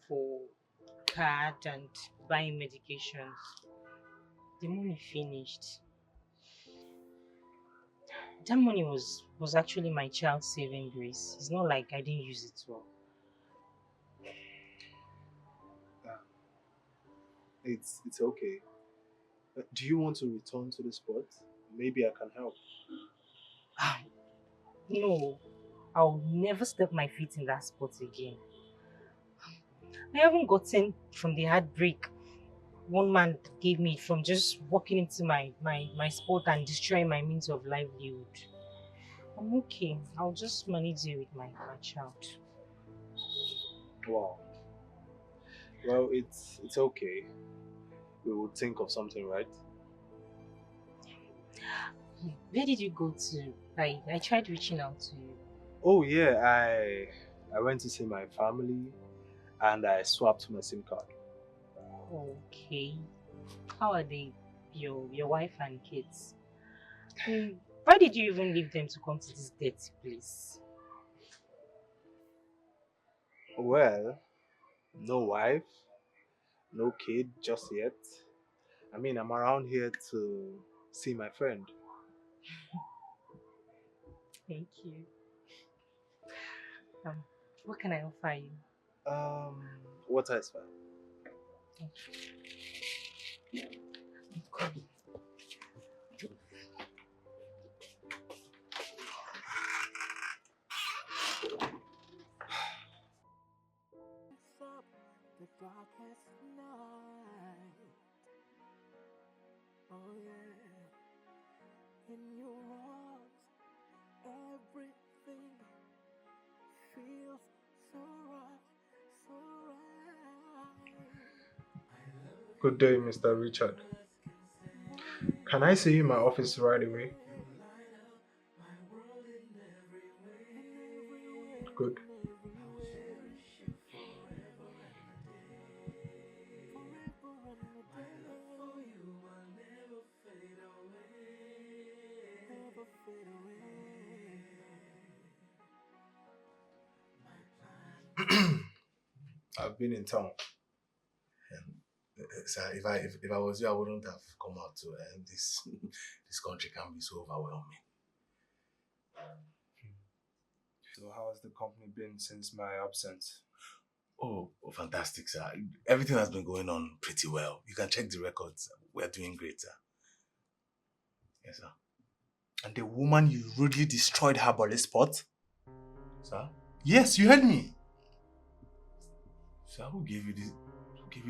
S2: card and buying medications. The money finished. That money was actually my child's saving grace. It's not like I didn't use it well.
S12: It's okay. Do you want to return to the spot? Maybe I can help.
S2: No, I'll never step my feet in that spot again. I haven't gotten from the heartbreak one man gave me from just walking into my spot and destroying my means of livelihood. I'm okay. I'll just manage it with my child.
S12: Wow. Well, it's okay. We will think of something, right?
S2: Where did you go to? I tried reaching out to you.
S12: Oh yeah, I went to see my family and I swapped my SIM card.
S2: Okay. How are they? Your wife and kids? Why did you even leave them to come to this dirty place?
S12: Well, no wife, no kid just yet. I mean, I'm around here to see my friend.
S2: Thank you. What can I offer you?
S12: Water is fine.
S6: Up the darkest night. Oh yeah, in your arms, everything feels so right, so right.
S12: Good day, Mr. Richard. Can I see you in my office right away? Good. I've been in town.
S7: Sir, if I was you, I wouldn't have come out to this country can be so overwhelming.
S12: So how has the company been since my absence?
S7: Oh, fantastic, sir. Everything has been going on pretty well. You can check the records. We're doing great, sir. Yes, sir.
S15: And the woman you rudely destroyed her body spot?
S7: Sir?
S15: Yes, you heard me.
S7: Sir, who gave you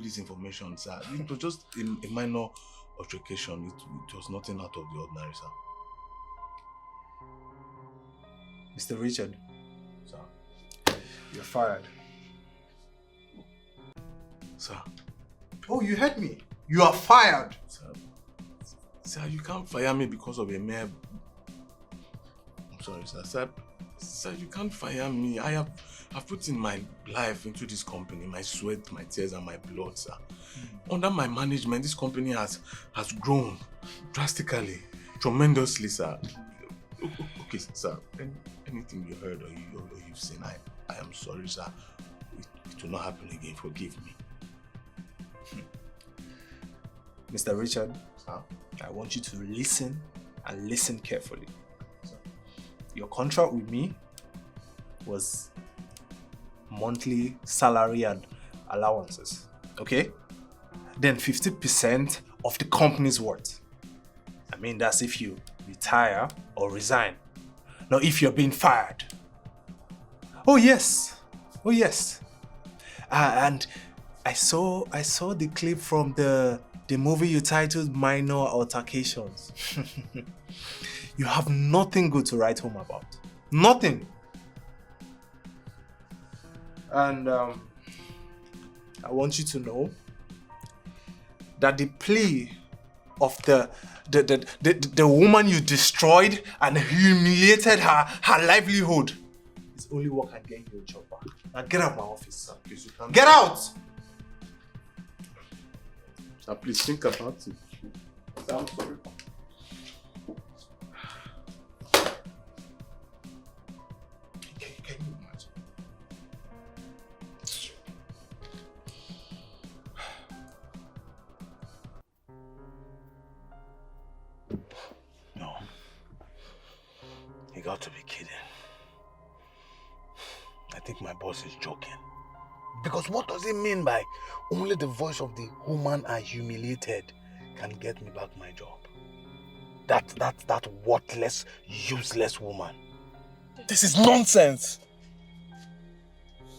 S7: this information, sir? It was just a minor altercation. It was nothing out of the ordinary, sir.
S15: Mr. Richard.
S7: Sir.
S15: You're fired.
S7: Sir.
S15: Oh, you heard me. You are fired.
S7: Sir, you can't fire me because of a mere... I'm sorry, sir. Sir, you can't fire me. I've put in my life into this company, my sweat, my tears, and my blood, sir. Under my management, this company has grown drastically, tremendously, sir. Okay, sir. Anything you heard or you've seen, I am sorry, sir. It will not happen again. Forgive me.
S15: Mr. Richard, I want you to listen and listen carefully. Your contract with me was monthly salary and allowances, okay? Then 50% of the company's worth. I mean, that's if you retire or resign. Now, if you're being fired. Oh yes. And I saw the clip from the movie you titled Minor Altercations. You have nothing good to write home about. Nothing.
S12: And
S15: I want you to know that the plea of the woman you destroyed and humiliated her livelihood is only what can get you your job back. Now get out of my office, sir. Please, you can get out!
S13: Sir, please think about it. Sir, I'm sorry.
S15: Can you imagine?
S7: No. You got to be kidding. I think my boss is joking. Because what does it mean by only the voice of the woman I humiliated can get me back my job? That worthless, useless woman. This is nonsense.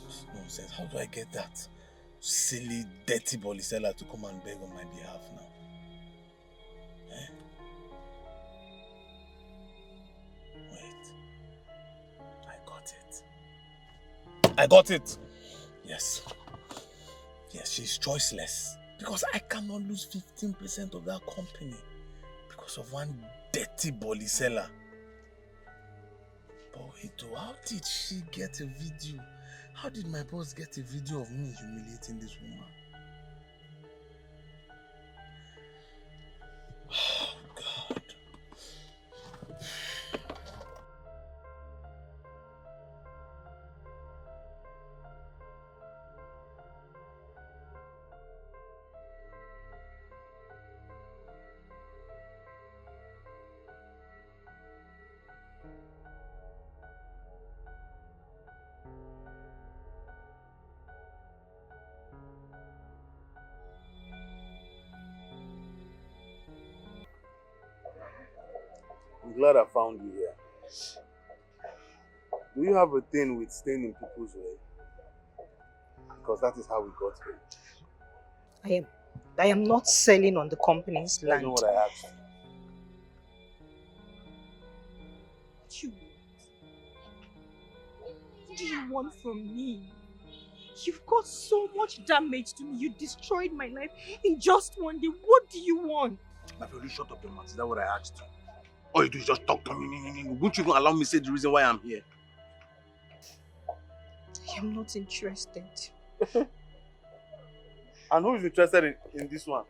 S7: It's nonsense. How do I get that silly, dirty Bolisela to come and beg on my behalf now? Eh? Wait. I got it. Yes. Yes, she's choiceless. Because I cannot lose 15% of that company because of one dirty Bolisela. But wait, though, how did she get a video? How did my boss get a video of me humiliating this woman? Oh, God. I'm glad I found you here. Do you have a thing with staying in people's way? Because that is how we got here.
S2: I am not selling on the company's land.
S7: That's not what I asked.
S2: What do you want from me? You've got so much damage to me. You destroyed my life in just one day. What do you want?
S7: My friend, you shut up your mouth. Is that what I asked you? All you do is just talk to me. Won't you even allow me to say the reason why I'm here?
S2: I am not interested.
S7: And who is interested in this one?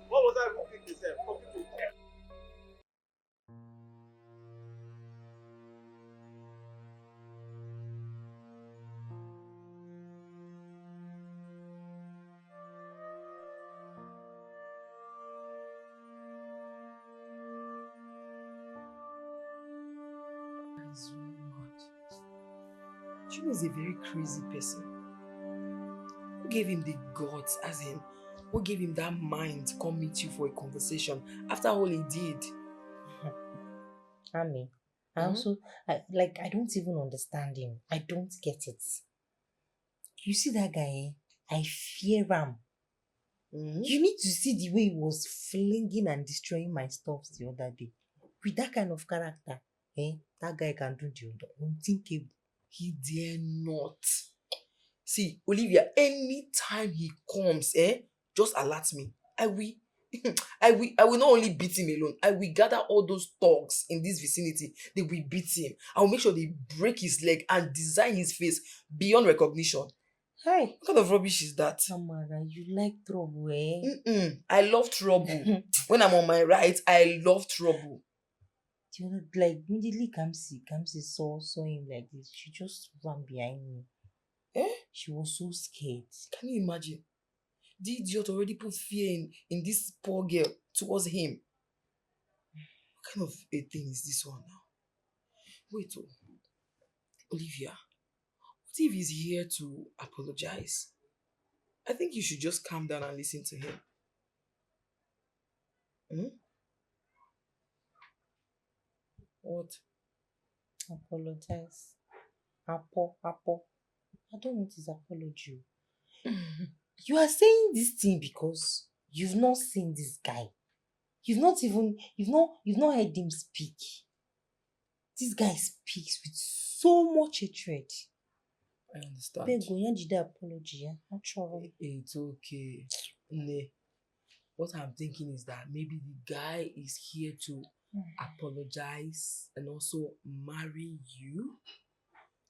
S7: What was I thinking?
S8: Chuma is a very crazy person. Who gave him the guts, as in, who gave him that mind to come meet you for a conversation after all he did?
S2: Ami, I don't even understand him. I don't get it. You see that guy, I fear him. You need to see the way he was flinging and destroying my stuff the other day. With that kind of character, that guy can do the unthinkable.
S8: He dare not. See, Olivia, anytime he comes, just alert me. I will not only beat him alone, I will gather all those thugs in this vicinity. They will beat him. I will make sure they break his leg and design his face beyond recognition.
S2: Hey,
S8: what kind of rubbish is that?
S2: Tamara, you like trouble, eh?
S8: I love trouble. When I'm on my right, I love trouble.
S2: You know, like immediately Kamsi saw him like this. She just ran behind me. She was so scared.
S8: Can you imagine? The idiot already put fear in this poor girl towards him. What kind of a thing is this one now? Wait, Olivia, what if he's here to apologize? I think you should just calm down and listen to him. What?
S2: Apologize. Apo. I don't want his apology. You are saying this thing because you've not seen this guy. You've not heard him speak. This guy speaks with so much hatred.
S8: I understand.
S2: Beg, go and the apology. Yeah? Not sure.
S8: It's okay. Ne. What I'm thinking is that maybe the guy is here to apologize and also marry you.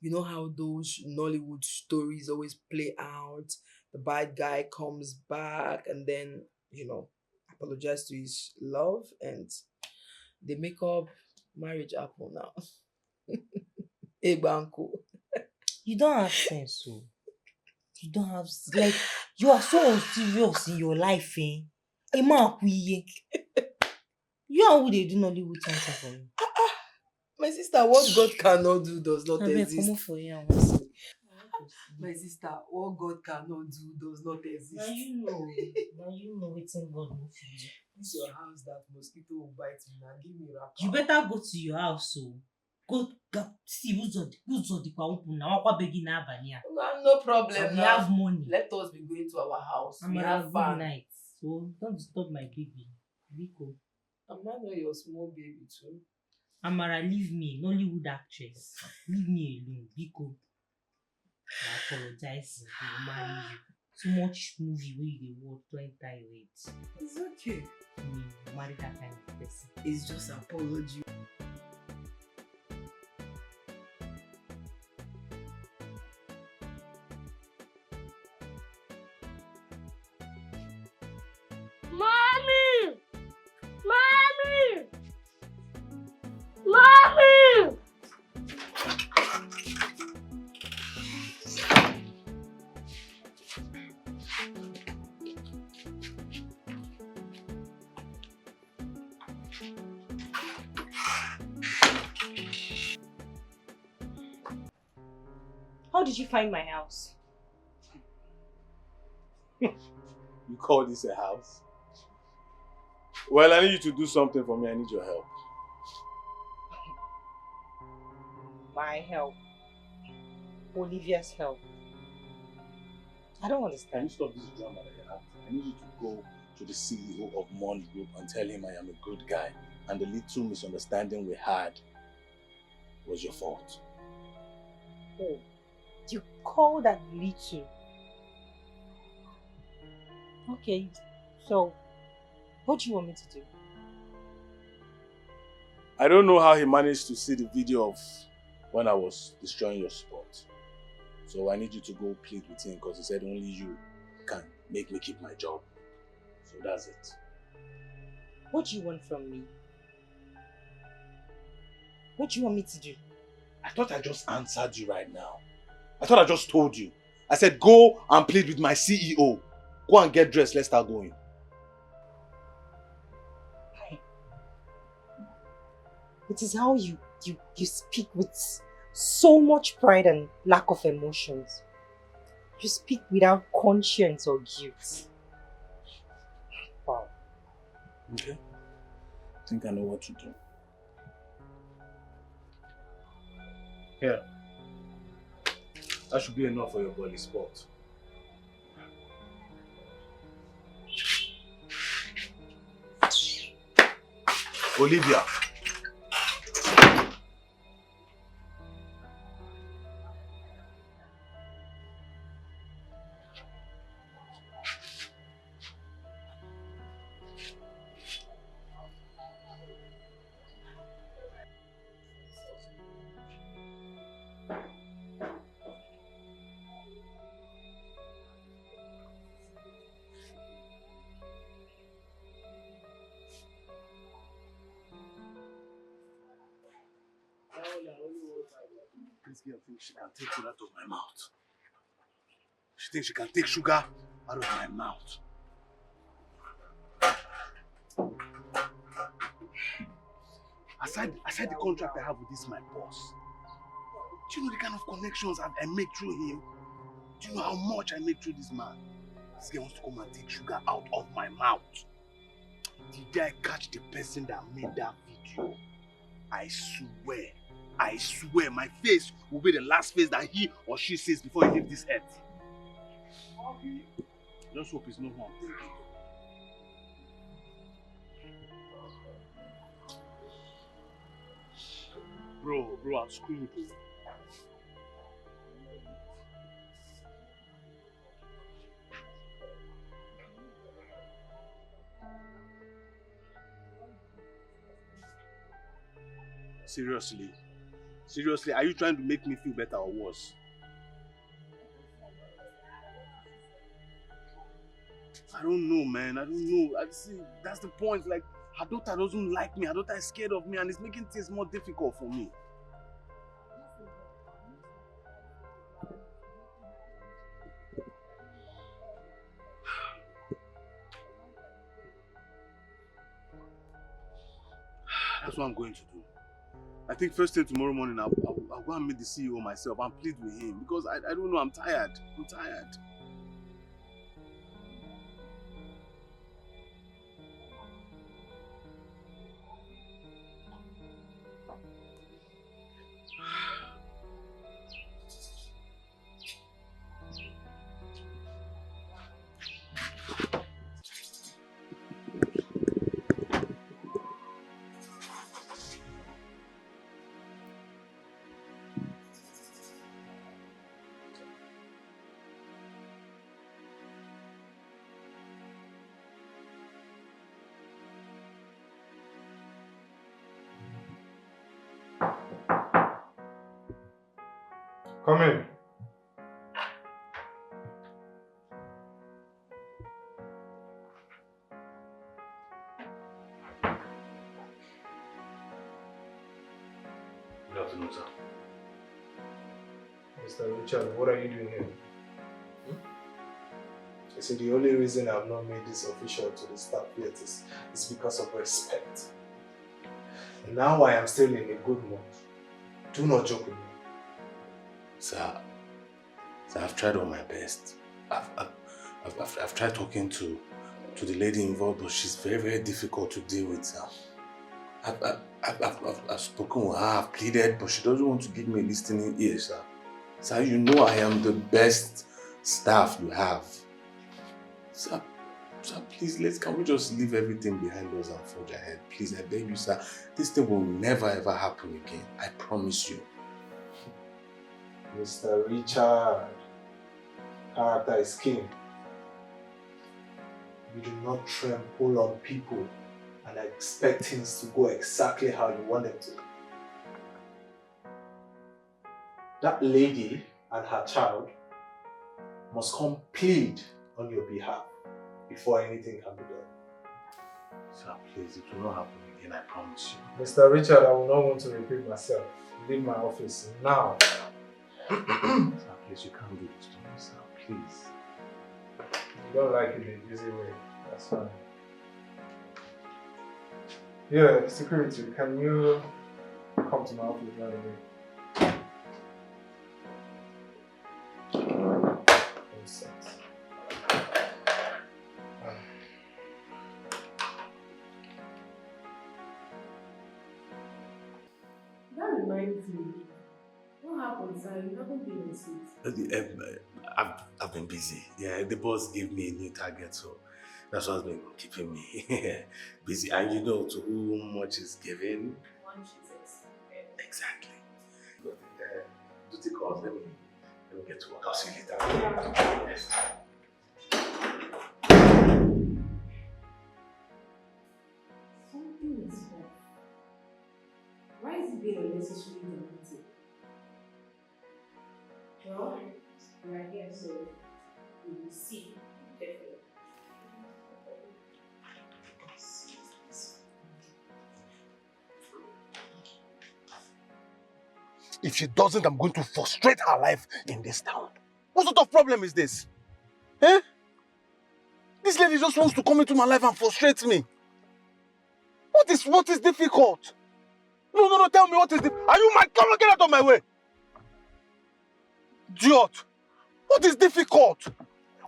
S8: You know how those Nollywood stories always play out? The bad guy comes back and then, apologize to his love and they make up, marriage happen now. Hey, Banco.
S2: You don't have sense, so. You don't have, like, you are so unserious in your life, eh? Emma, you are who they do Nollywood something for you.
S8: My sister, what God cannot do does not exist.
S2: Come for you.
S8: My sister, what God cannot do does not exist.
S2: Now you know what's in God no fit do.
S8: This your house that mosquito will bite me. Now give me wrapper.
S2: You better go to your house, so. Go see who's on the open now. What begging now, Bania?
S8: No problem.
S2: We have money.
S8: Let us be going to our house. We
S2: Amara,
S8: have fun.
S2: good night. So don't disturb my baby. Biko.
S8: I'm not your small baby too.
S2: Amara, leave me. Nollywood actress. Leave me alone. Biko. I apologize. I marry you. Too much movie where you watch to enter your head.
S8: It's okay.
S2: Marry that kind of person.
S8: It's just apology.
S4: Mommy! Mommy! Mommy!
S2: How did you find my house?
S12: You call this a house? Well, I need you to do something for me. I need your help.
S2: My help. Olivia's help. I don't understand.
S12: Can you stop this drama that you're acting? I need you to go to the CEO of Mond Group and tell him I am a good guy and the little misunderstanding we had was your fault.
S2: Oh, you call that little? Okay, so what do you want me to do?
S12: I don't know how he managed to see the video of when I was destroying your spot. So I need you to go plead with him because he said only you can make me keep my job. So that's it.
S2: What do you want from me? What do you want me to do?
S12: I thought I just answered you right now. I thought I just told you. I said go and plead with my CEO. Go and get dressed, let's start going.
S2: It is how you speak with so much pride and lack of emotions. You speak without conscience or guilt. Wow.
S12: Okay. I think I know what to do. Here. That should be enough for your body spot. Olivia. This girl thinks she can take it out of my mouth. She thinks she can take sugar out of my mouth. Aside the contract I have with this my boss, do you know the kind of connections I make through him? Do you know how much I make through this man? This girl wants to come and take sugar out of my mouth. The day I catch the person that made that video, I swear my face will be the last face that he or she sees before he leaves this earth. Just hope it's no more.
S7: Bro, I'm screwed. Seriously? Seriously, are you trying to make me feel better or worse? I don't know, man. I don't know. I see, that's the point. Like, her daughter doesn't like me. Her daughter is scared of me and it's making things more difficult for me. That's what I'm going to do. I think first thing tomorrow morning, I'll go and meet the CEO myself and plead with him because I don't know, I'm tired. I'm tired.
S12: Come in.
S7: Good afternoon, sir.
S12: Mr. Richard, what are you doing here? I said the only reason I've not made this official to the staff yet is because of respect. And now I am still in a good mood. Do not joke with me.
S7: Sir, I've tried all my best. I've tried talking to the lady involved, but she's very, very difficult to deal with, sir. I've spoken with her, I've pleaded, but she doesn't want to give me a listening ear, sir. Sir, you know I am the best staff you have. Sir, please, can we just leave everything behind us and forge ahead? Please, I beg you, sir. This thing will never ever happen again. I promise you.
S12: Mr. Richard, character is king. You do not trample on people and expect things to go exactly how you want them to. That lady and her child must come plead on your behalf before anything can be done.
S7: Sir, please, it will not happen again, I promise you.
S12: Mr. Richard, I will not want to repeat myself. Leave my office now.
S7: Sir, please, you can't do this to me, sir, please.
S12: You don't like it the easy way, that's fine. Yeah, security, can you come to my office right away?
S9: That reminds me. What happened, sir? You haven't been on seat.
S7: I've been busy. Yeah, the boss gave me a new target, so that's what's been keeping me busy. And you know, to whom much is given.
S9: One Jesus.
S7: Exactly. But duty calls, let me get to work. I'll see you later. Yes.
S9: Something is off. Why is it being unnecessarily dramatic? Well, we are here, so we will see carefully.
S7: If she doesn't, I'm going to frustrate her life in this town. What sort of problem is this? Eh? This lady just wants to come into my life and frustrate me. What is difficult? No, tell me what is difficult. Are you mad? Come on, get out of my way. Idiot. What is difficult?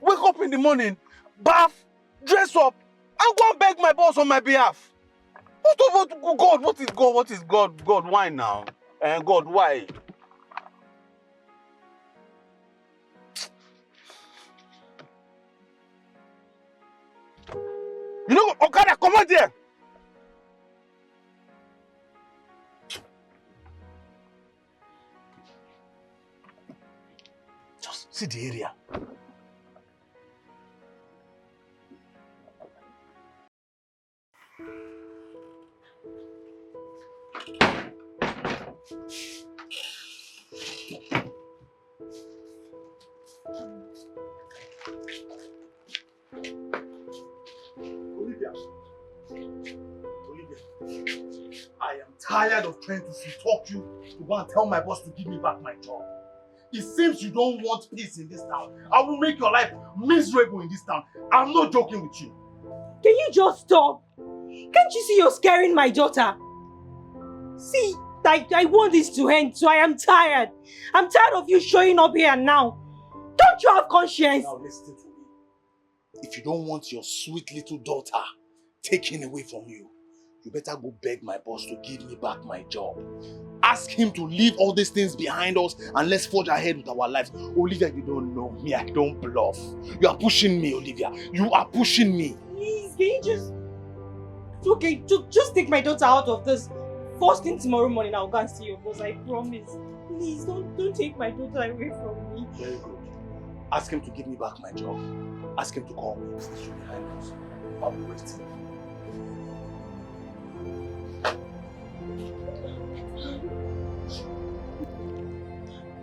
S7: Wake up in the morning, bath, dress up, and go and beg my boss on my behalf. God, what is God? What is God? God, why now? God, why? You know, Okada, come on there. See the area. Olivia. I am tired of trying to talk you to go and tell my boss to give me back my job. It seems you don't want peace in this town. I will make your life miserable in this town. I'm not joking with you.
S2: Can you just stop? Can't you see you're scaring my daughter? See, I want this to end, so I am tired. I'm tired of you showing up here now. Don't you have conscience?
S7: Now listen to me. If you don't want your sweet little daughter taken away from you, you better go beg my boss to give me back my job. Ask him to leave all these things behind us and let's forge ahead with our lives. Olivia, you don't know me. I don't bluff. You are pushing me, Olivia. You are pushing me.
S2: Please, can you just... It's okay, just take my daughter out of this. First thing tomorrow morning, I'll go and see your boss, I promise. Please, don't take my daughter away from me.
S7: Very good. Ask him to give me back my job. Ask him to call me. Station behind us. I'll be waiting.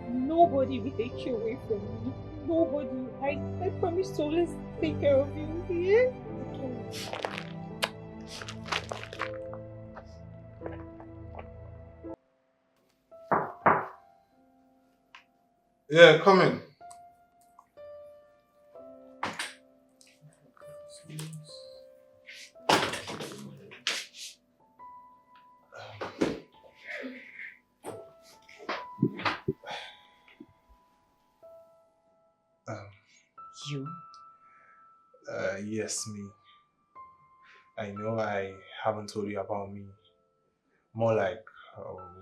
S2: Nobody will take you away from me. Nobody. I promise to always take care of you. Yeah?
S12: Yeah, come in.
S2: You?
S15: Yes, me. I know I haven't told you about me. More like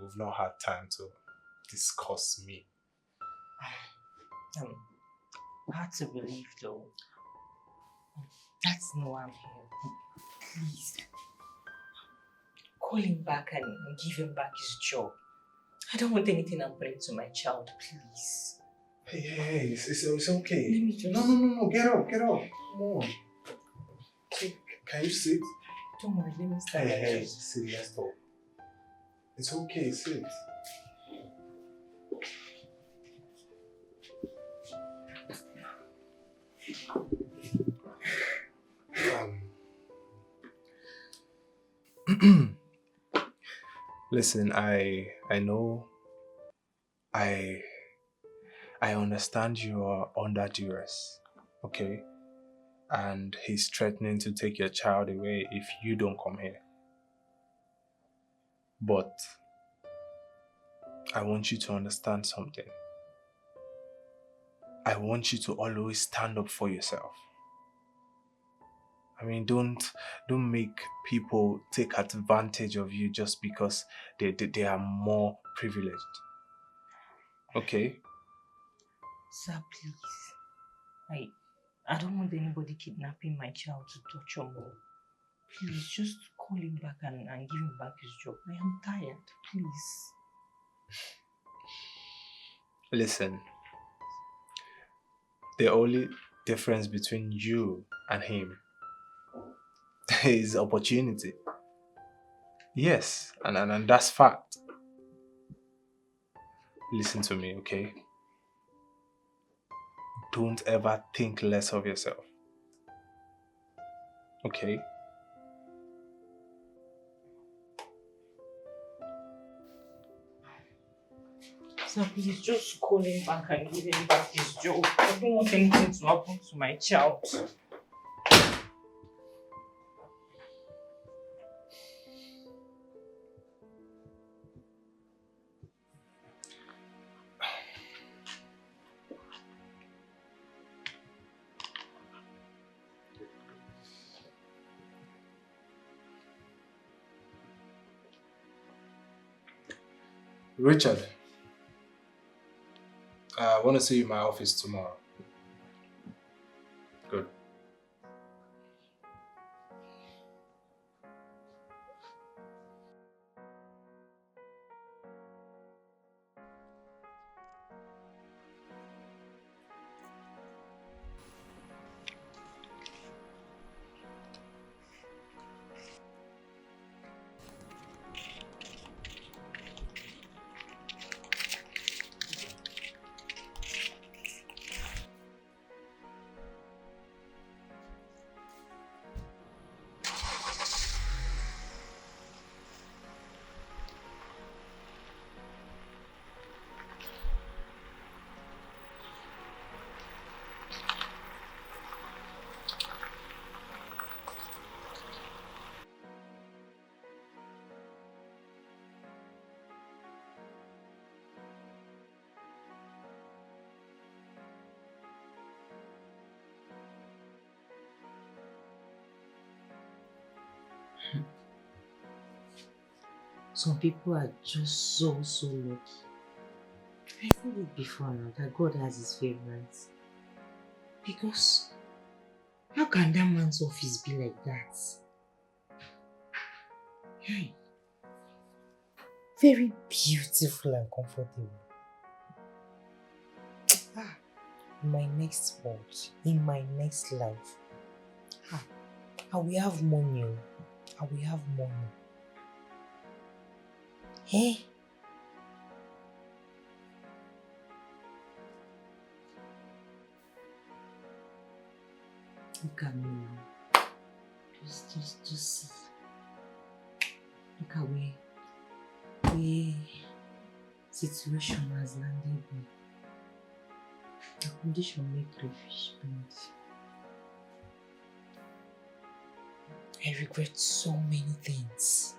S15: we've not had time to discuss me.
S2: Hard to believe though. That's not why I'm here. Please. Call him back and give him back his job. I don't want anything happening to my child, please.
S15: Hey, it's okay.
S2: Let me just...
S15: No, get up. Come on. Can you sit?
S2: Don't worry, let me stand.
S15: Hey, sit, let's talk. It's okay, sit. Listen, I know I understand you are under duress, okay? And he's threatening to take your child away if you don't come here. But I want you to understand something. I want you to always stand up for yourself. I mean, don't make people take advantage of you just because they are more privileged. Okay?
S2: Sir, please. I don't want anybody kidnapping my child to torture me. Please, just call him back and give him back his job. I am tired, please.
S15: Listen, the only difference between you and him is opportunity. Yes, and that's fact. Listen to me, okay? Don't ever think less of yourself. Okay?
S2: So please just call him back and give him back his job. I don't want anything to happen to my child.
S15: Richard, I want to see you in my office tomorrow. Good.
S2: Some people are just so lucky. I said it before now that God has his favorites. Because how can that man's office be like that? Hey. Very beautiful and comfortable. In my next world, in my next life, I will have money. I will have money. Hey. Look at me now. Just look at where situation has landed me. The condition make crayfish bend. I regret so many things.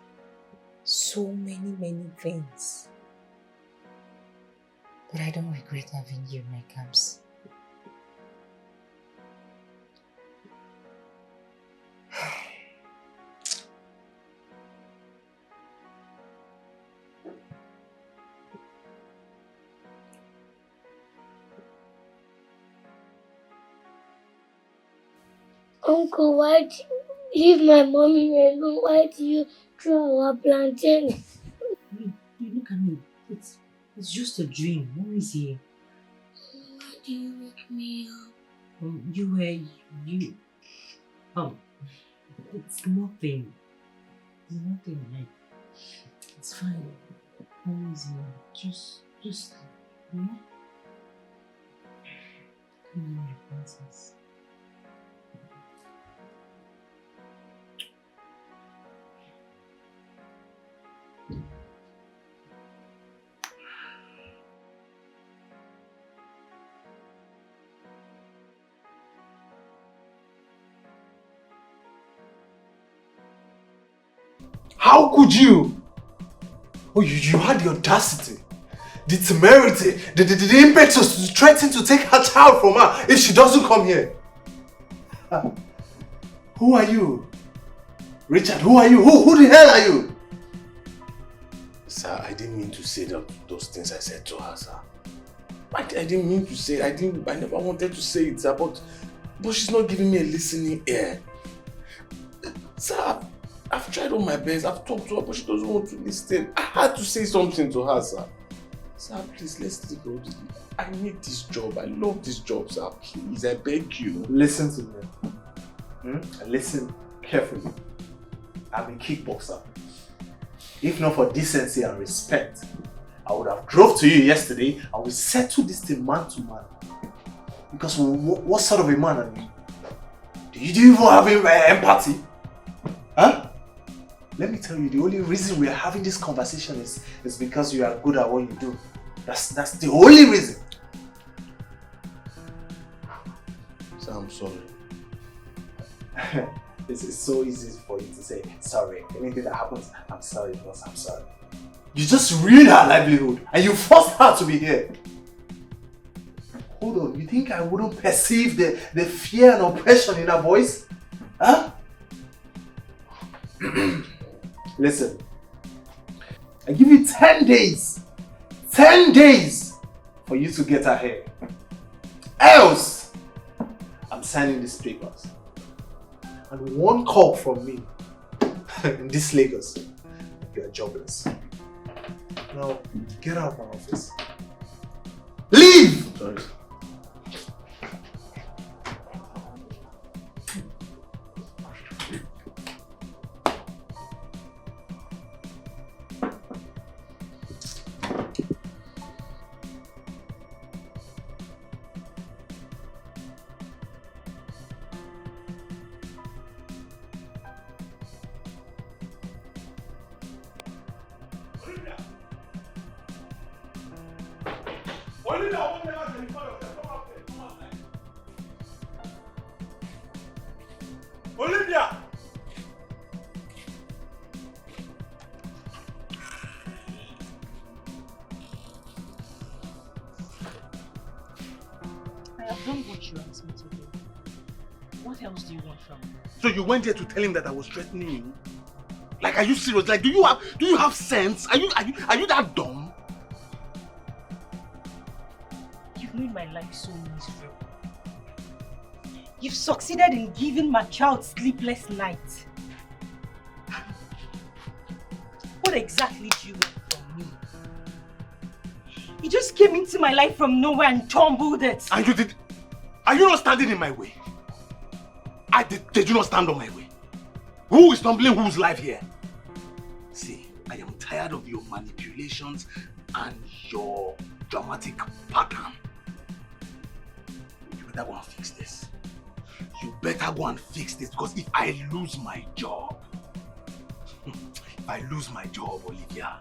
S2: So many things. But I don't regret having you in my camps.
S4: Uncle, why do you leave my mommy alone? Why do you throw our plantain?
S2: Look at me. It's just a dream. Mom is here.
S4: Why do you wake me up?
S2: It's nothing. It's nothing, like, it's fine. Mom is here. Just, yeah? Come on, my princess.
S15: How could you? Oh, you had the audacity, the temerity, the impetus to threaten to take her child from her if she doesn't come here. Who are you? Richard, who are you? Who the hell are you?
S7: Sir, I didn't mean to say those things I said to her, sir. I didn't mean to say, I never wanted to say it, sir, but she's not giving me a listening ear. Sir, I've tried all my best, I've talked to her, but she doesn't want to listen. I had to say something to her, sir. Sir, please, let's take all this. I need this job, I love this job, sir. Please, I beg you.
S15: Listen to me. And listen carefully. I'm a kickboxer. If not for decency and respect, I would have drove to you yesterday and we settled this thing man to man. Because what sort of a man are you? Do you even have empathy? Huh? Let me tell you, the only reason we are having this conversation is because you are good at what you do. That's the only reason.
S7: Sir, I'm sorry.
S15: It's so easy for you to say sorry. Anything that happens, I'm sorry because I'm sorry. You just ruined her livelihood and you forced her to be here. Hold on, you think I wouldn't perceive the fear and oppression in her voice? Huh? Listen, I give you 10 days. 10 days for you to get her here. Else, I'm signing these papers. And one call from me in this Lagos, you are jobless. Now, get out of my office. Leave!
S7: Sorry.
S15: Olivia!
S2: I have done what you asked me to do. What else do you want from me?
S7: So you went there to tell him that I was threatening you? Like, are you serious? Like, do you have sense? Are you that dumb?
S2: You've made my life so miserable. You've succeeded in giving my child sleepless nights. What exactly do you want from me? You just came into my life from nowhere and tumbled it.
S7: And you did... Are you not standing in my way? Did you not stand on my way? Who is tumbling whose life here? See, I am tired of your manipulations and your dramatic pattern. You better go and fix this. You better go and fix this, because if I lose my job, Olivia.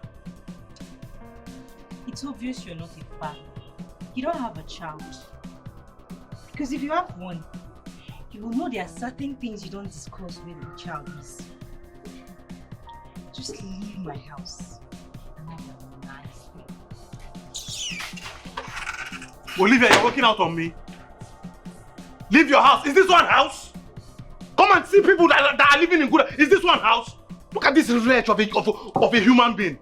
S2: It's obvious you're not a father. You don't have a child. Because if you have one, you will know there are certain things you don't discuss with your child is. Just leave my house and have a nice day.
S7: Olivia, you're working out on me. Leave your house. Is this one house? Come and see people that are living in good. Is this one house? Look at this wretch of a human being.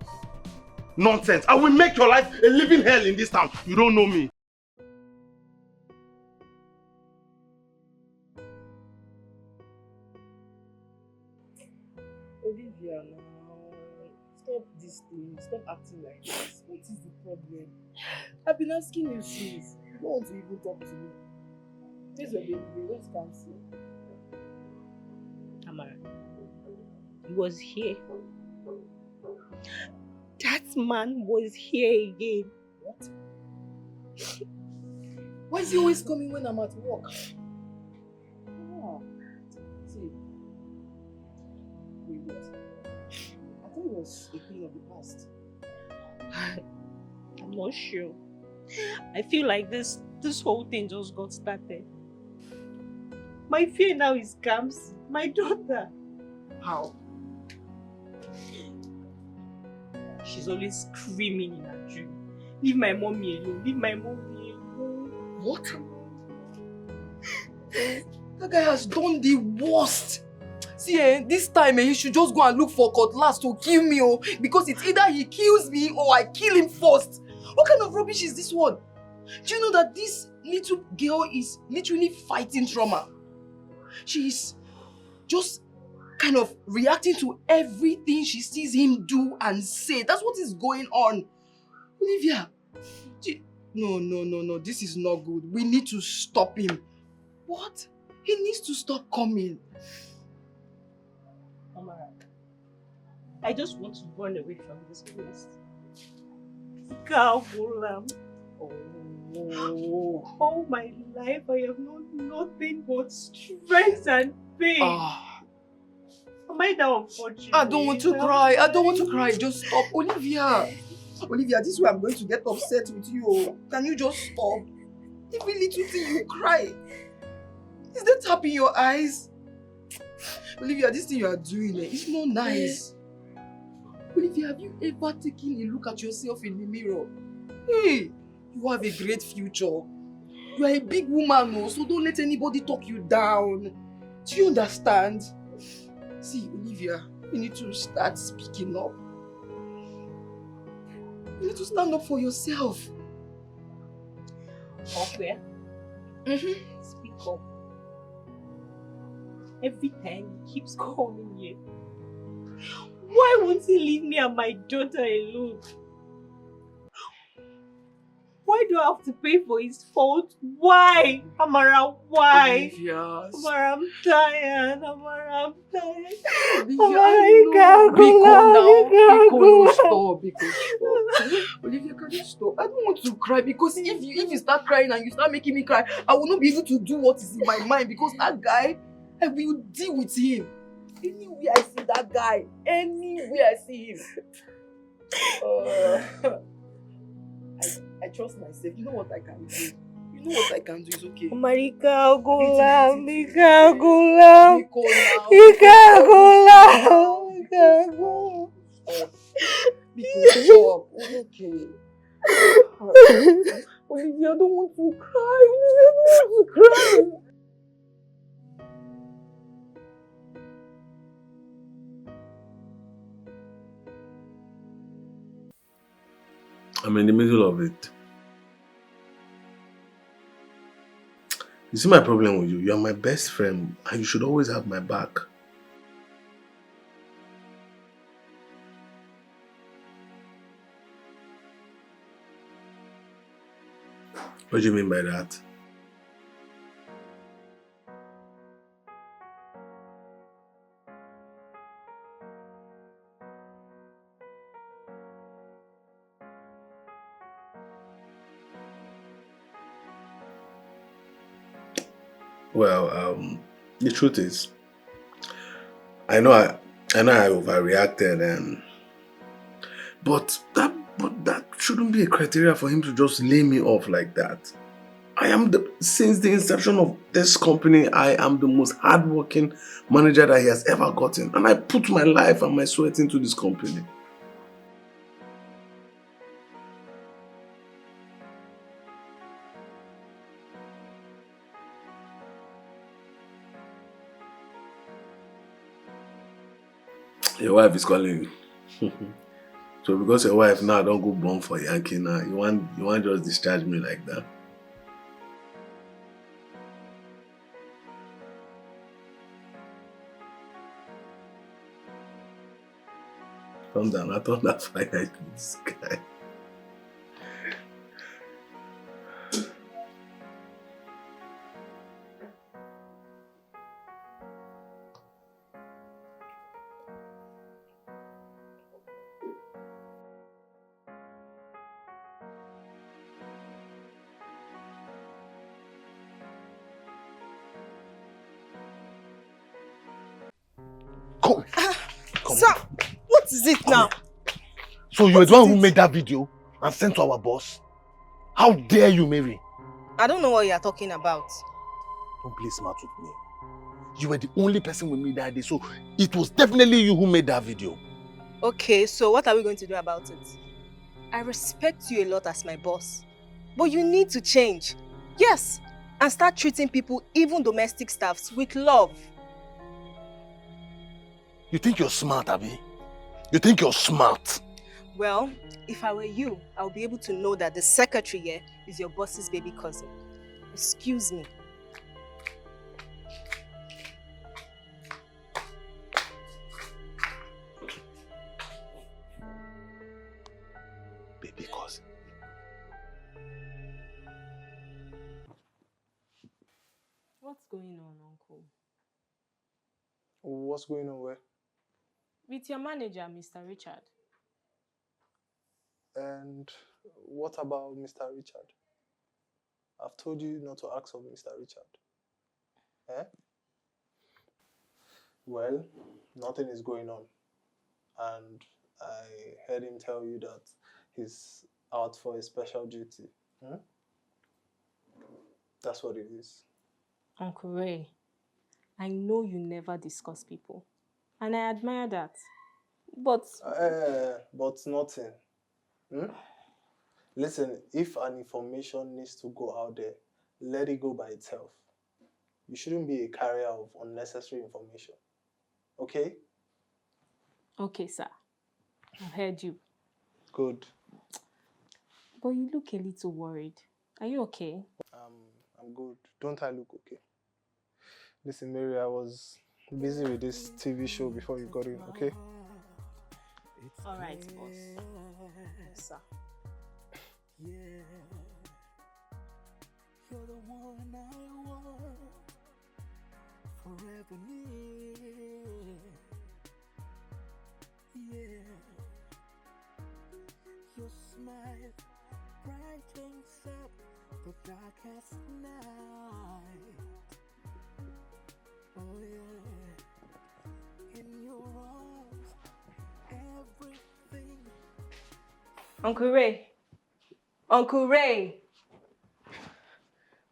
S7: Nonsense. I will make your life a living hell in this town. You don't know me.
S8: Olivia, now stop this thing. Stop acting like this. What is the problem? I've been asking you since. You don't want to even talk to me. This is your baby. Let's cancel.
S2: Amara, he was here. That man was here again.
S8: What? Why is he always coming when I'm at work? Oh. See. Wait. I thought it was a thing of the past.
S2: I'm not sure. I feel like this whole thing just got started. My fear now is Kamsi, my daughter.
S8: How?
S2: She's always screaming in her dream. Leave my mommy alone, leave my mommy alone.
S8: What? That guy has done the worst. See, this time he should just go and look for cutlass to kill me, because it's either he kills me or I kill him first. What kind of rubbish is this one? Do you know that this little girl is literally fighting trauma? She is just kind of reacting to everything she sees him do and say. That's what is going on. Olivia, no, this is not good. We need to stop him. What? He needs to stop coming.
S2: Amara, I just want to run away from this place. All my life I have known nothing but stress and pain. Am I that unfortunate?
S8: I don't want to cry. I don't want to cry. Just stop. Olivia, this is where I'm going to get upset with you. Can you just stop? Every little thing you cry. Is there tap in your eyes? Olivia, this thing you are doing, it's not nice. Olivia, have you ever taken a look at yourself in the mirror? Hey, you have a great future. You are a big woman, so don't let anybody talk you down. Do you understand? See, Olivia, you need to start speaking up. You need to stand up for yourself.
S2: Okay. Speak up. Every time he keeps calling here. Why won't he leave me and my daughter alone? Why do I have to pay for his fault? Why? Amara, why?
S8: Olivia,
S2: Amara, I'm tired. Amara, I'm tired.
S8: Olivia, stop. Olivia, can you stop? I don't want to cry, because if you start crying and you start making me cry, I will not be able to do what is in my mind, because that guy, I will deal with him. Anywhere I see that guy, anywhere I see him. I trust myself. You know what I can do. You know what I can do. It's okay.
S2: Marika, Gulam.
S8: Because stop. It's okay. Olivia, I don't want to cry. Olivia, I don't want to cry.
S7: I'm in the middle of it. You see my problem with you? You're my best friend and you should always have my back. What do you mean by that? Well, the truth is, I know I overreacted, but that shouldn't be a criteria for him to just lay me off like that. Since the inception of this company, I am the most hardworking manager that he has ever gotten, and I put my life and my sweat into this company. Your wife is calling you. So because your wife now don't go born for Yankee now, you want just discharge me like that? Calm down, I thought that fire into this guy.
S11: Come. Sir, what is it now?
S7: So you were the one who made that video and sent to our boss? How dare you, Mary?
S11: I don't know what you are talking about.
S7: Don't play smart with me. You were the only person with me that day, so it was definitely you who made that video.
S11: Okay, so what are we going to do about it? I respect you a lot as my boss, but you need to change. Yes, and start treating people, even domestic staffs, with love.
S7: You think you're smart, Abby? You think you're smart?
S11: Well, if I were you, I would be able to know that the secretary here is your boss's baby cousin. Excuse me.
S7: Baby cousin.
S10: What's going on, Uncle?
S12: What's going on where?
S10: With your manager, Mr. Richard.
S12: And what about Mr. Richard? I've told you not to ask of Mr. Richard. Eh? Well, nothing is going on. And I heard him tell you that he's out for a special duty. Hmm? That's what it is.
S10: Uncle Ray, I know you never discuss people. And I admire that. But
S12: nothing. Hmm? Listen, if an information needs to go out there, let it go by itself. You shouldn't be a carrier of unnecessary information. Okay?
S10: okay, sir. I heard you.
S12: Good.
S10: But you look a little worried. Are you okay?
S12: I'm good. Don't I look okay? Listen, Mary, I was busy with this TV show before you got in, okay?
S10: All right, boss. Yes, sir.
S6: Yeah, you're the one I want, forever near. Yeah, your smile brightens up the darkest night. Oh yeah, in your arms, everything.
S11: Uncle Ray. Uncle Ray.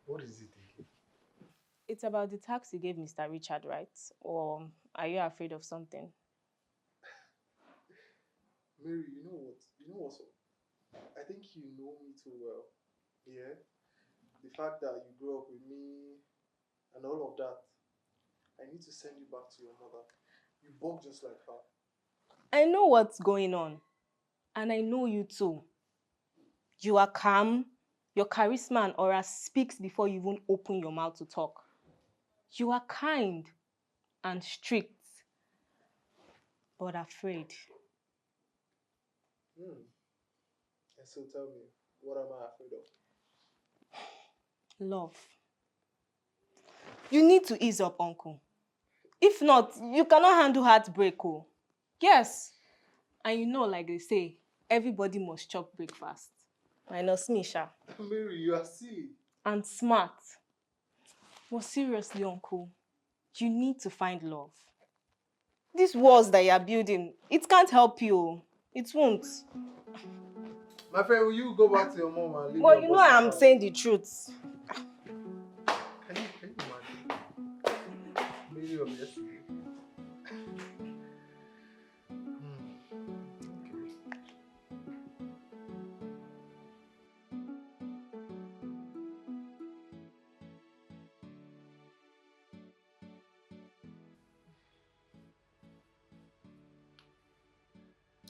S12: What is it again?
S10: It's about the tax you gave Mr. Richard, right? Or are you afraid of something?
S12: Mary, you know what? You know what's up? I think you know me too well. Yeah? The fact that you grew up with me and all of that. I need to send you back to your mother. You bulk just like her.
S10: I know what's going on. And I know you too.
S11: You are calm. Your charisma and aura speaks before you even open your mouth to talk. You are kind and strict, but afraid.
S12: And so tell me, what am I afraid of?
S11: Love. You need to ease up, uncle. If not, you cannot handle heartbreak. Oh. Yes. And you know, like they say, everybody must chop breakfast. Minus me, Sha.
S12: Mary, you are silly.
S11: And smart. But seriously, uncle, you need to find love. These walls that you are building, it can't help you. It won't.
S12: My friend, will you go back to your mom and leave
S11: Well,
S12: your
S11: you know
S12: boss
S11: I'm
S12: in
S11: saying the truth.
S12: Can you imagine? Mary of yesterday.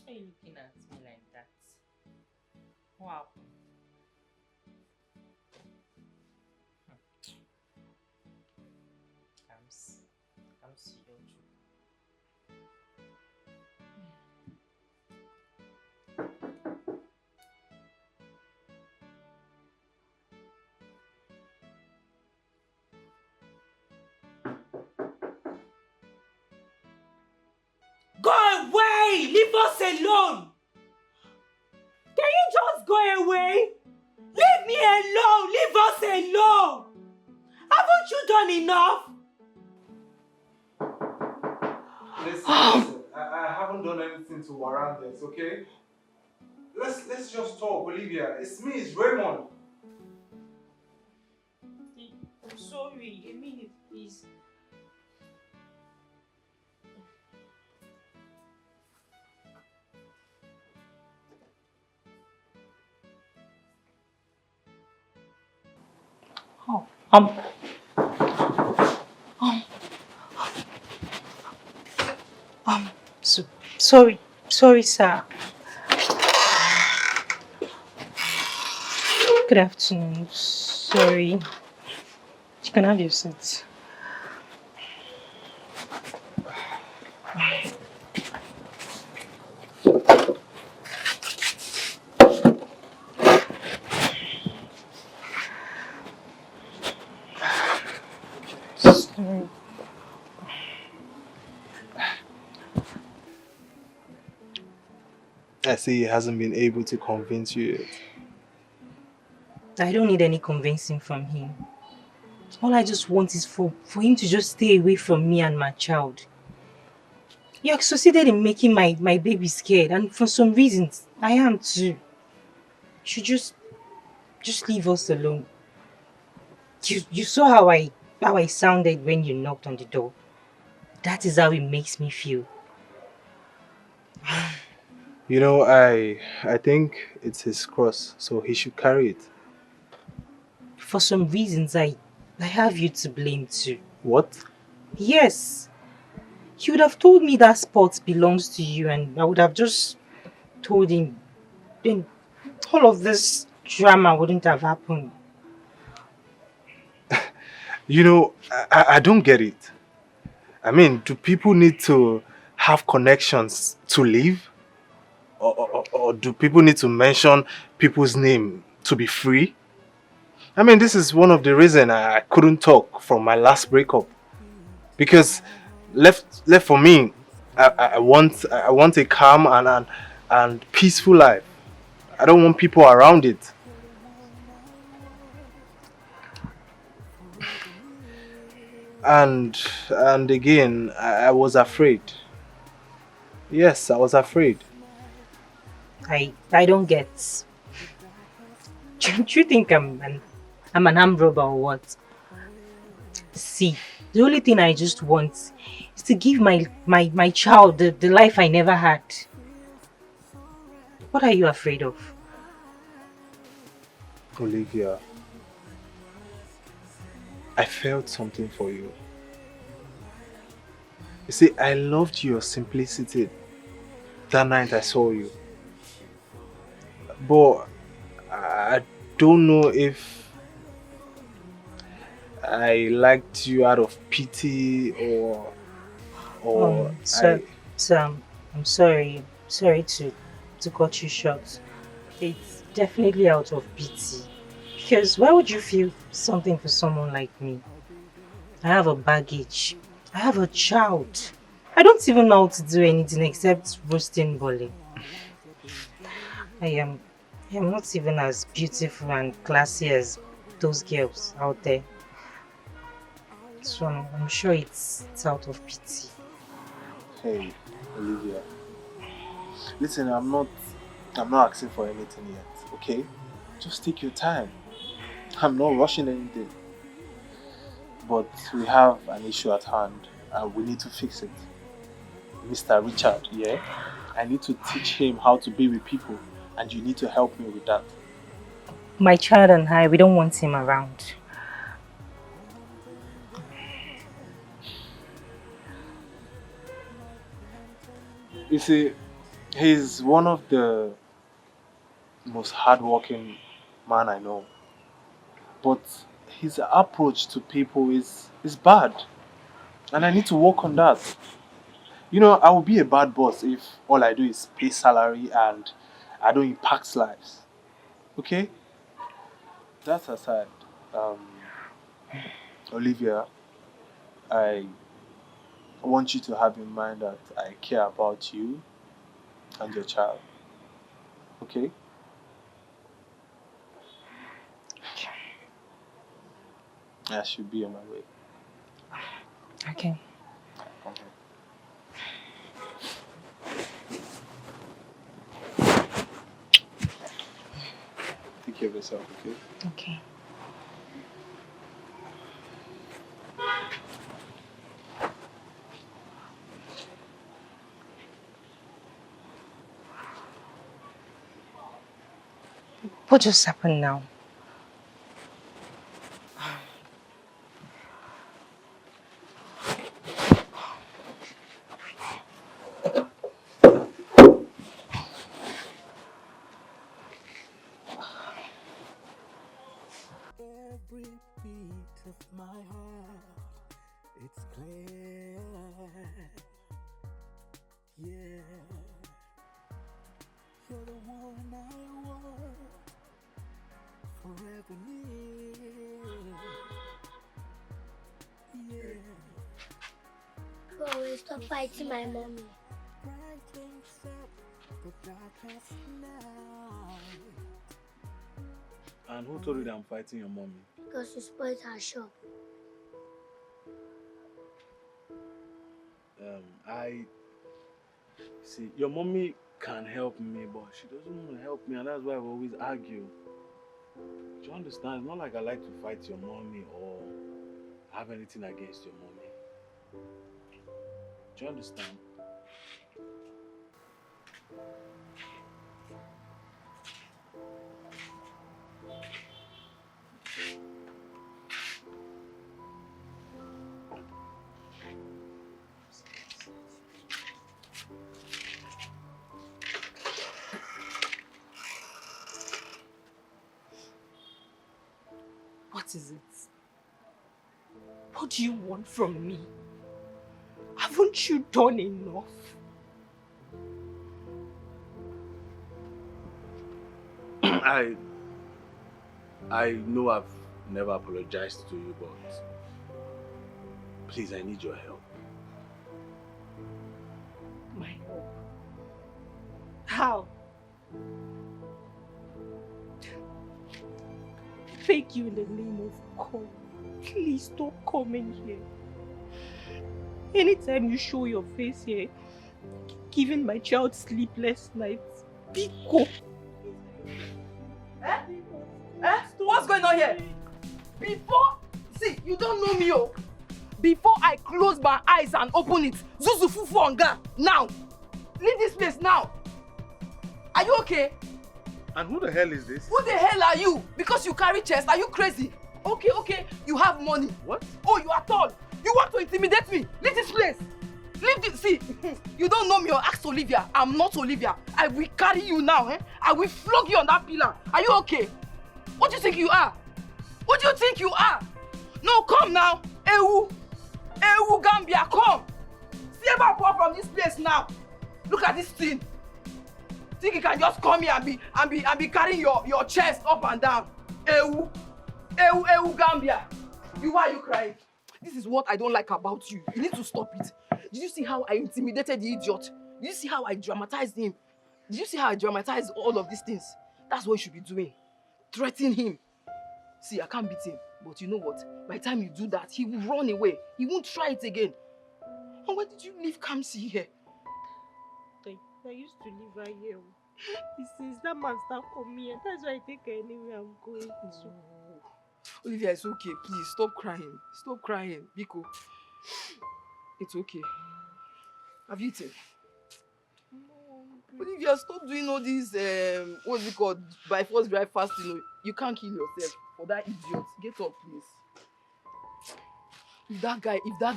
S2: Why are you looking at me like that? Wow. I'm serious.
S16: Go away! Leave us alone! Can you just go away? Leave me alone! Leave us alone! Haven't you done enough?
S12: Listen, I haven't done anything to warrant this, okay? Let's just talk, Olivia. It's me, it's Raymond.
S2: I'm sorry. A minute, please. Oh, sorry, sir. Good afternoon. Sorry. You can have your seat. Sorry.
S12: I see he hasn't been able to convince you yet.
S2: I don't need any convincing from him. All I just want is for him to just stay away from me and my child. You have succeeded in making my baby scared, and for some reasons, I am too. You should just leave us alone. You saw how I sounded when you knocked on the door. That is how it makes me feel.
S12: You know, I think it's his cross, so he should carry it.
S2: For some reasons, I have you to blame too.
S12: What?
S2: Yes. He would have told me that spot belongs to you, and I would have just told him. Then all of this drama wouldn't have happened.
S12: You know, I don't get it. I mean, do people need to have connections to live? Or do people need to mention people's name to be free? I mean, this is one of the reasons I couldn't talk from my last breakup. Because left for me, I want a calm and peaceful life. I don't want people around it. And again, I was afraid. Yes, I was afraid.
S2: I don't get. Do you think I'm an armed robber or what? See, the only thing I just want is to give my child the life I never had. What are you afraid of?
S12: Olivia, I felt something for you. You see, I loved your simplicity that night I saw you. But I don't know if I liked you out of pity or
S2: Sir, I'm sorry. Sorry to cut you short. It's definitely out of pity. Because why would you feel something for someone like me? I have a baggage. I have a child. I don't even know how to do anything except roasting bole. I am not even as beautiful and classy as those girls out there. So I'm sure it's out of pity.
S12: Hey, Olivia. Listen, I'm not asking for anything yet, okay? Just take your time. I'm not rushing anything. But we have an issue at hand and we need to fix it. Mr. Richard, yeah? I need to teach him how to be with people and you need to help me with that.
S2: My child and I, we don't want him around.
S12: You see, he's one of the most hardworking man I know. But his approach to people is bad. And I need to work on that. You know, I will be a bad boss if all I do is pay salary and I don't impact lives. Okay? That aside, Olivia, I want you to have in mind that I care about you and your child. Okay? I should be on my way.
S2: Okay.
S12: Okay. Take care of yourself, okay?
S2: Okay. What just happened now?
S6: Every beat of my heart, it's clear. Yeah, you're the one I want, forever near. Yeah.
S4: Chloe, stop fighting my mommy.
S6: Brightens up the darkest night.
S12: And who told you that I'm fighting your mommy?
S4: Because you spoiled her shop.
S12: See, your mommy can help me, but she doesn't want to help me, and that's why we always argue. Do you understand? It's not like I like to fight your mommy or have anything against your mommy. Do you understand?
S16: What is it? What do you want from me? Haven't you done enough?
S12: I know I've never apologized to you, but please, I need your help.
S16: My help? How? Thank you in the name of God. Please stop coming here. Anytime you show your face here, giving my child sleepless nights, Pico.
S8: What's going on here? See, you don't know me, oh. Before I close my eyes and open it, Zuzu Fufu Onga, now. Leave this place now. Are you okay?
S12: And who the hell is this?
S8: Who the hell are you? Because you carry chest, are you crazy? Okay, you have money.
S12: What?
S8: Oh, you are tall. You want to intimidate me? Leave this place. Leave this. See, you don't know me or ask Olivia. I'm not Olivia. I will carry you now, eh? I will flog you on that pillar. Are you okay? What do you think you are? What do you think you are? No, come now. Ewu. Ewu Gambia, come. See about poor from this place now. Look at this thing. Think you can just come here and be carrying your chest up and down. Ewu. Ewu Gambia. Why are you crying? This is what I don't like about you. You need to stop it. Did you see how I intimidated the idiot? Did you see how I dramatized him? Did you see how I dramatized all of these things? That's what you should be doing. Threaten him. See, I can't beat him. But you know what? By the time you do that, he will run away. He won't try it again. And why did you leave Kamsi here?
S2: I used to live right here. Since that man started coming here, that's why I take her anywhere I'm going to.
S8: Olivia, it's okay. Please, stop crying. Stop crying. Biko. It's okay. Have you eaten? No. Olivia, stop doing all these, what's it called? By force drive fast, you know. You can't kill yourself for that idiot. Get up, please. If that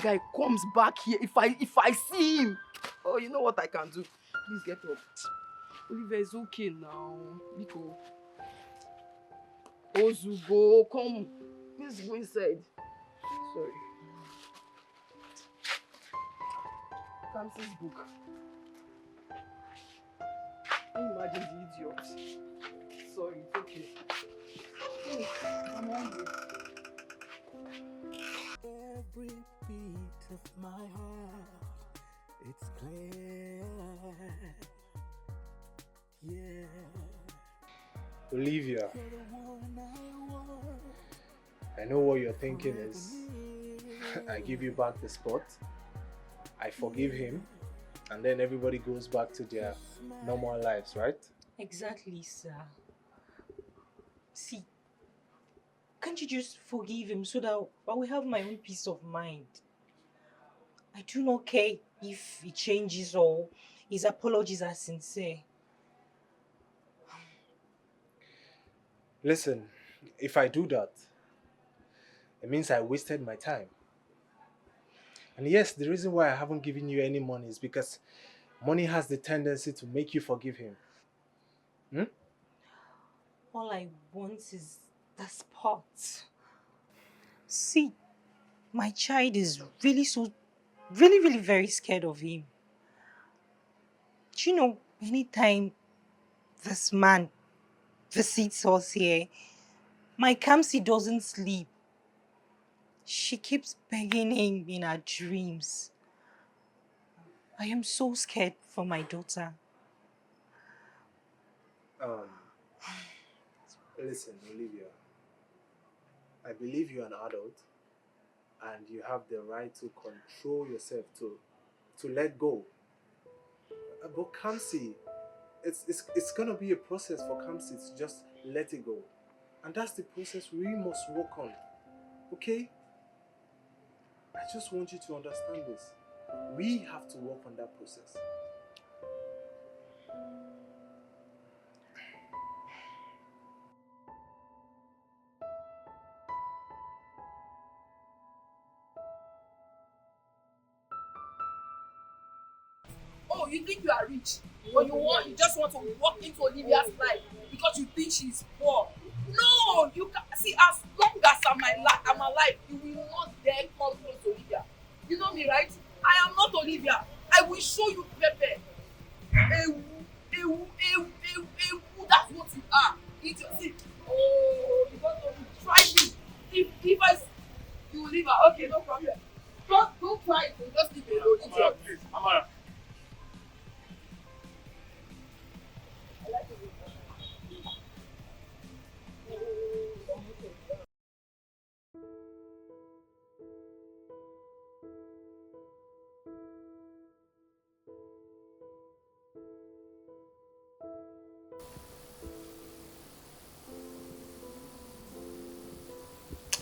S8: guy comes back here, if I see him, oh, you know what I can do. Please get up. Olivia, it's okay now. Biko. Ozubo, come. Please go inside. Sorry. Kamsi's book. Can you imagine the idiot? Sorry, it's okay. I'm hungry.
S6: Every beat of my heart, it's clear. Yeah.
S15: Olivia, I know what you're thinking is, I give you back the spot, I forgive him, and then everybody goes back to their normal lives, right?
S16: Exactly, sir. See, can't you just forgive him so that I will have my own peace of mind? I do not care if he changes or his apologies are sincere.
S15: Listen, if I do that, it means I wasted my time. And yes, the reason why I haven't given you any money is because money has the tendency to make you forgive him.
S16: All I want is the spot. See, my child is really very scared of him. Do you know, anytime this man visits us here, my Kamsi doesn't sleep. She keeps begging him in her dreams. I am so scared for my daughter.
S15: Listen, Olivia, I believe you're an adult and you have the right to control yourself, to let go. But Kamsi, it's gonna be a process for Kamsi to just let it go. And that's the process we must work on, okay? I just want you to understand this. We have to work on that process.
S8: Oh, you think you are rich? Or you just want to walk into Olivia's life because you think she's poor? No, you can see, as long as I'm alive, you will not dare come close to Olivia. You know me, right? I am not Olivia. I will show you Pepe. That's what you are. It's your see. Oh, you got to try me. If I you will leave her, okay, no problem. Don't try it. Just leave me alone. Idiot. Amara.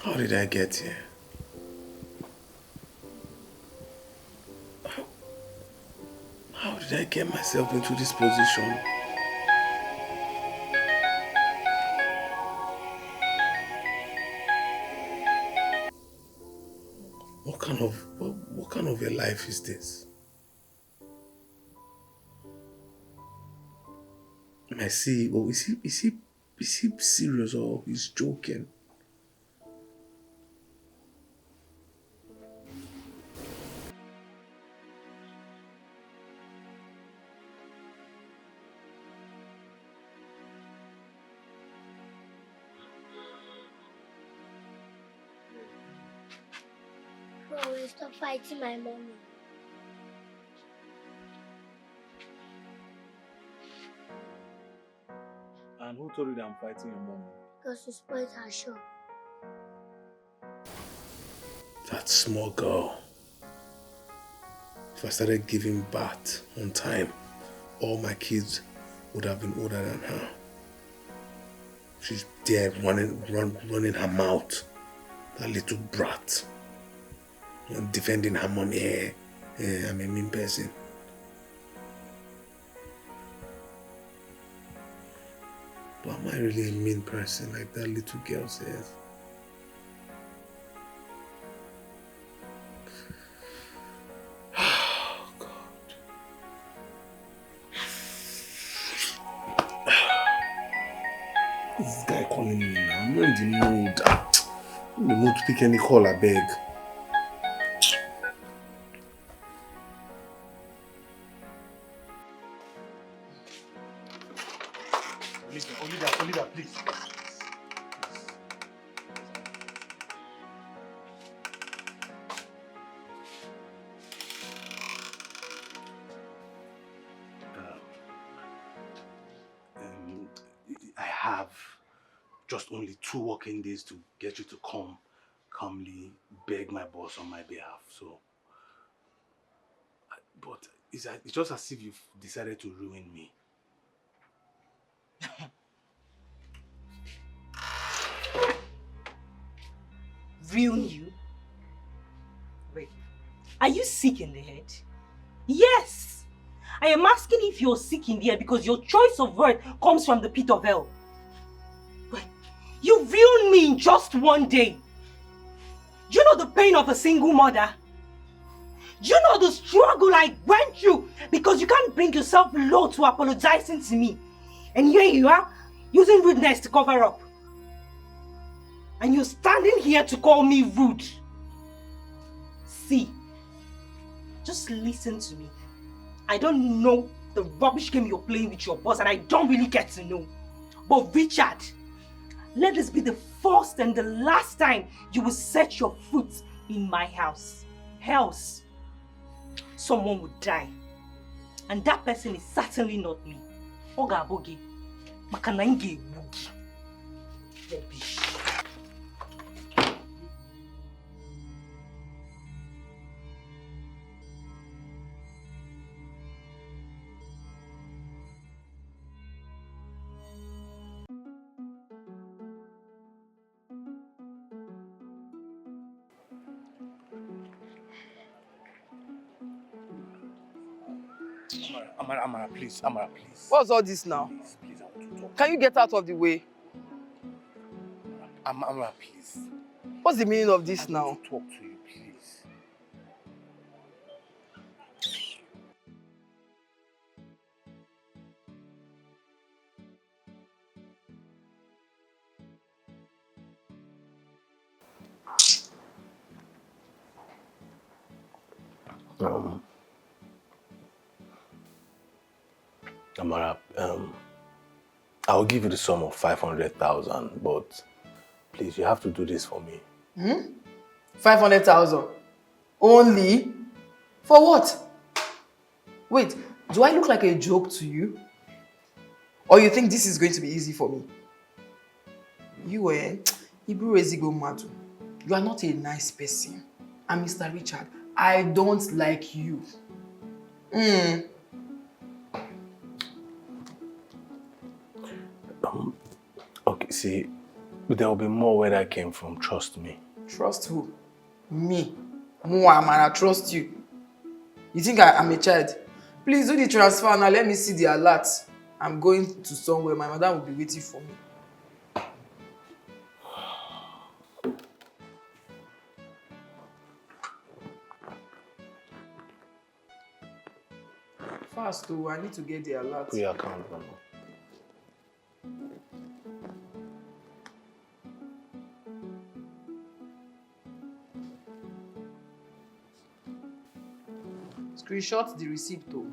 S7: How did I get here? How did I get myself into this position? What kind of a life is this? I see. Oh, is he serious or he's joking?
S4: Bro, stop fighting my mommy.
S7: And who told you that I'm fighting your mom?
S4: Because you spoiled her show.
S7: That small girl. If I started giving birth on time, all my kids would have been older than her. She's there running her mouth. That little brat. And defending her mommy. I'm a mean person. But am I really a mean person like that little girl says? Oh, God. This guy calling me now. I'm not in the mood. I'm in the mood to pick any call, I beg. Olivia, please. I have just only 2 working days to get you to calmly beg my boss on my behalf. So, but it's just as if you've decided to ruin me.
S16: Ruin you? Wait, are you sick in the head? Yes! I am asking if you're sick in the head because your choice of word comes from the pit of hell. Wait, you ruined me in just one day. Do you know the pain of a single mother? Do you know the struggle I went through because you can't bring yourself low to apologizing to me? And here you are, using rudeness to cover up. And you're standing here to call me rude. See, just listen to me. I don't know the rubbish game you're playing with your boss and I don't really get to know. But Richard, let this be the first and the last time you will set your foot in my house. Else, someone would die. And that person is certainly not me. Oga Abogi, Makanange Bugi. Rubbish.
S7: Amara, please. Amara, please.
S8: What's all this now?
S7: Please, I want to talk.
S8: Can you get out of the way?
S7: Amara, please.
S8: What's the meaning of this now?
S7: I want to talk to you, please. Amara, I'll give you the sum of 500,000, but please, you have to do this for me.
S8: 500,000? Only? For what? Wait, do I look like a joke to you? Or you think this is going to be easy for me? You Ibru Ezigo Madu, you are not a nice person. And Mr. Richard, I don't like you.
S7: Okay, see, there will be more where that came from, trust me.
S8: Trust who? Me? Amara, trust you. You think I'm a child? Please do the transfer now, let me see the alert. I'm going to somewhere, my mother will be waiting for me. Fast though, I need to get the alert.
S7: Put your account number.
S8: Screenshot the receipt though.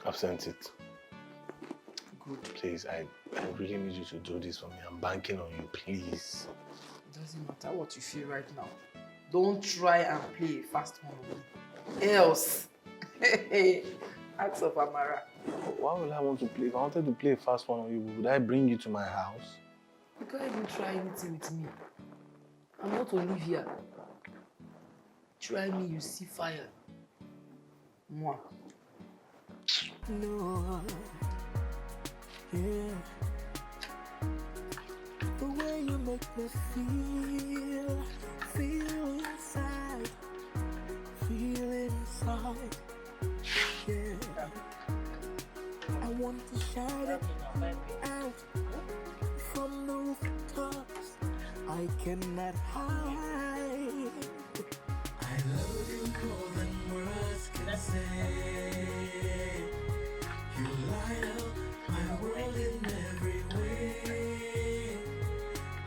S7: I've sent it.
S8: Good.
S7: Please, I really need you to do this for me. I'm banking on you, please.
S8: It doesn't matter what you feel right now. Don't try and play a fast one on me. Else. Ask of Amara.
S7: Why would I want to play? If I wanted to play a fast one on you, would I bring you to my house?
S8: You can't even try anything with me. I'm not Olivia. Try me, you see fire. Mwah.
S6: No, yeah. The way you make me feel inside, yeah. I want to shout it out from the rooftops. I cannot hide. I love you more than words can say. You light up my world in every way.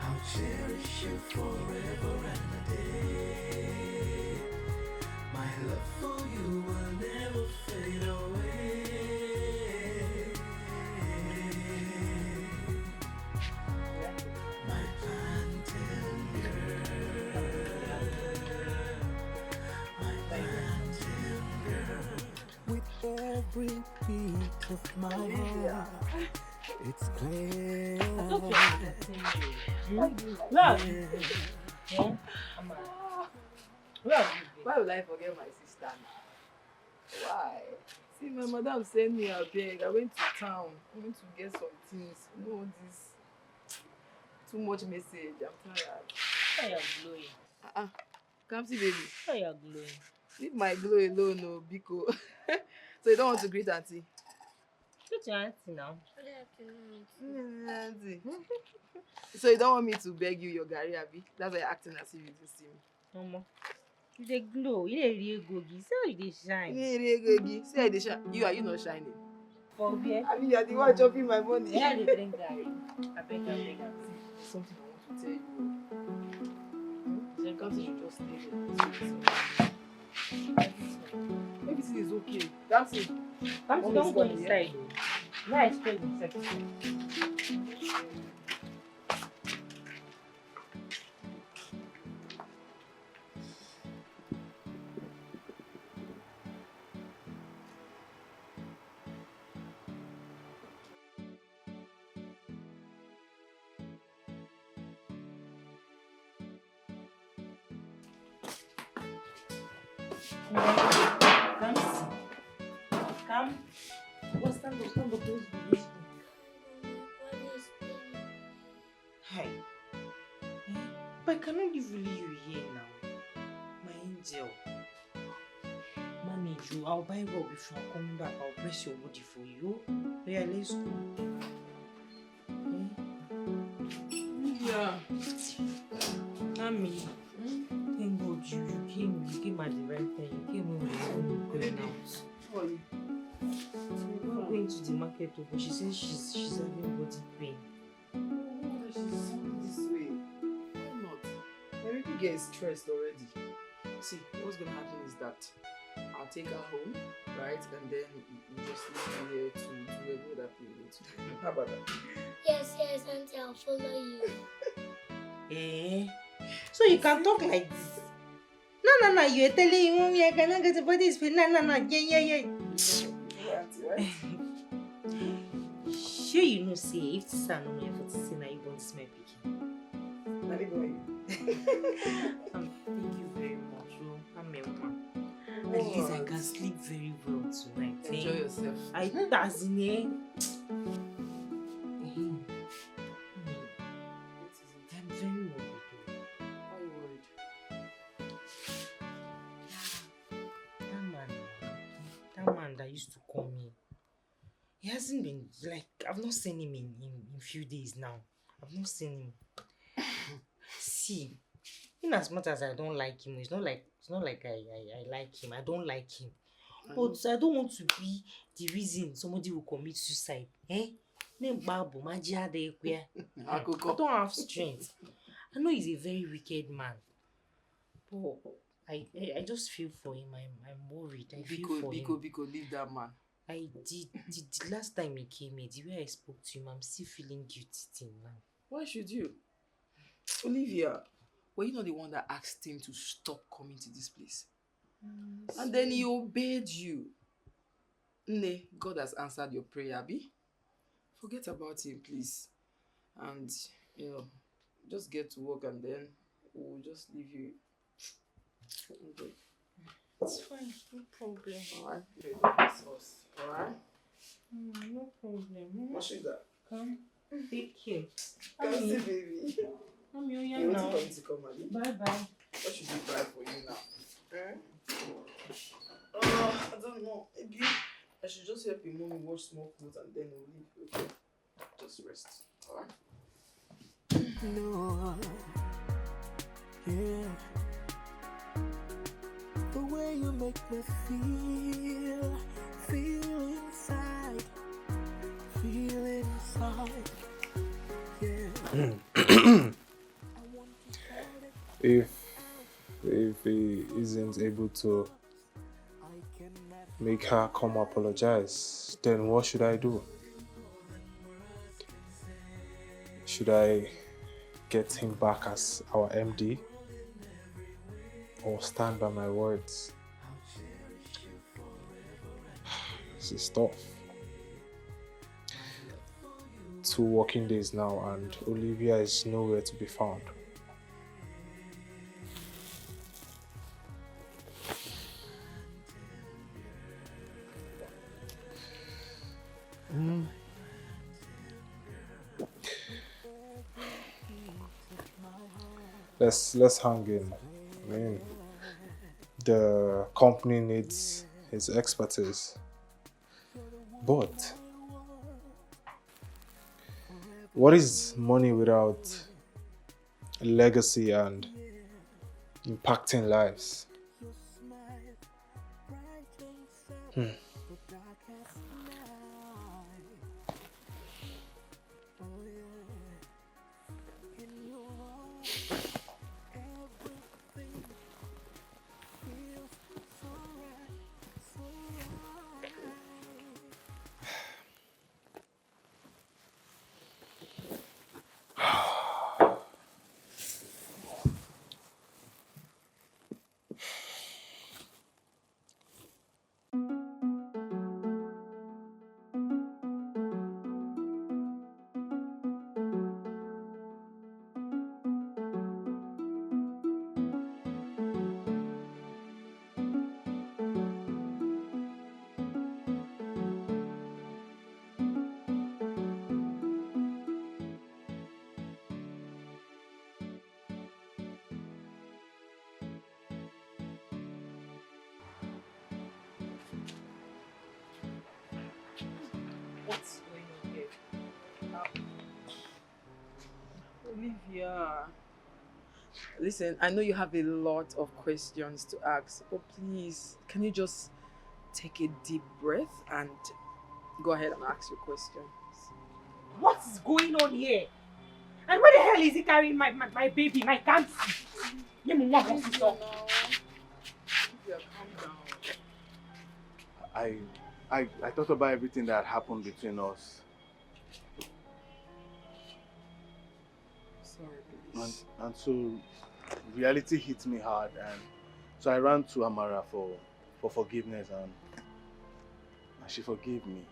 S6: I'll cherish you forever and a day. My love for you will never fade away. My plantain girl, my plantain girl. With every beat of my heart, it's clear.
S8: Why will I forget my sister now? Why? See, my madam sent me a bag. I went to town. I went to get some things. You know this. Too much message. I'm tired.
S2: How you glowing?
S8: Come see, baby.
S2: How you glowing?
S8: Leave my glow alone, no, Biko. So you don't want to greet auntie?
S2: Greet your auntie now.
S8: Auntie. So you don't want me to beg you your Gary, Abi? That's why you're acting as if you do see me.
S2: Mama, you dey glow. You dey real gogi. See how you dey shine.
S8: You dey real gogi. See how you dey shine. Are you not shining?
S2: For where?
S8: I mean, you're the one chopping my money.
S2: Yeah, I dey drink Gary. I beg.
S8: Something I want to tell you. Can't you just stay there? Everything is okay. That's it.
S2: Don't go inside. No, I expect inside. Come see. Come. Go stand up, please. Hi. But I cannot leave you here now. My angel. Manage you. I'll buy Rob if you are coming back. I'll press your body for you. Yeah, let's go.
S8: Yeah.
S2: Mommy. Thank God you came at the right time. You came when we were going out.
S8: Sorry.
S2: We were going to the market, but she says she's having body pain.
S8: She's something this way. Why not? My baby gets stressed already. See, what's gonna happen is that I'll take her home, right? And then we just leave her here to do everything that we need to do. How about that?
S4: Yes, Auntie, I'll follow you.
S2: Eh? So you can talk like this? No, you're telling me I cannot get the body pain. No, yeah. Sure, you know, say if this is not my fault, say now you want to my picking.
S8: Let me go in.
S2: Thank you very much. At least I can sleep very well tonight.
S8: Enjoy yourself.
S2: I does in it. I'm very worried.
S8: Why are you worried?
S2: That man that used to call me, he hasn't been, like, I've not seen him in few days now. I've not seen him. See, in as much as I don't like him, it's not like I like him. I don't like him. But I don't want to be the reason somebody will commit suicide. Eh? I don't have strength. I know he's a very wicked man. But I just feel for him. I'm worried. I feel for him.
S8: Biko, leave that man.
S2: The last time he came here, the way I spoke to him, I'm still feeling guilty till now.
S8: Why should you? Olivia, were you not the one that asked him to stop coming to this place? And then he obeyed you. Nay, God has answered your prayer, Abi. Forget about him, please. And, just get to work and then we'll just leave you. Okay.
S2: It's fine, no problem.
S8: Alright, that's us. Alright?
S2: No problem.
S8: What is that?
S2: Come, take care.
S8: Come see, baby.
S2: I'm your
S8: You're
S2: now.
S8: waiting for me to come, Abi.
S2: Bye-bye.
S8: What should we buy for you now? I don't know. Maybe I should just help your mommy wash small clothes and then we'll leave. Okay? Just rest. Alright?
S6: No, yeah. The way you make me feel inside, yeah.
S15: If he isn't able to make her come apologize, then what should I do? Should I get him back as our MD or stand by my words? This is tough. 2 working days now and Olivia is nowhere to be found. Let's hang in. I mean, the company needs his expertise. But what is money without legacy and impacting lives?
S8: What's going on here? Olivia. Listen, I know you have a lot of questions to ask, but please, can you just take a deep breath and go ahead and ask your questions?
S16: What is going on here? And where the hell is he carrying my baby, my cancer?
S8: Olivia, calm down.
S12: I thought about everything that happened between us.
S8: Sorry, please.
S12: And so reality hit me hard, and so I ran to Amara for forgiveness, and she forgave me.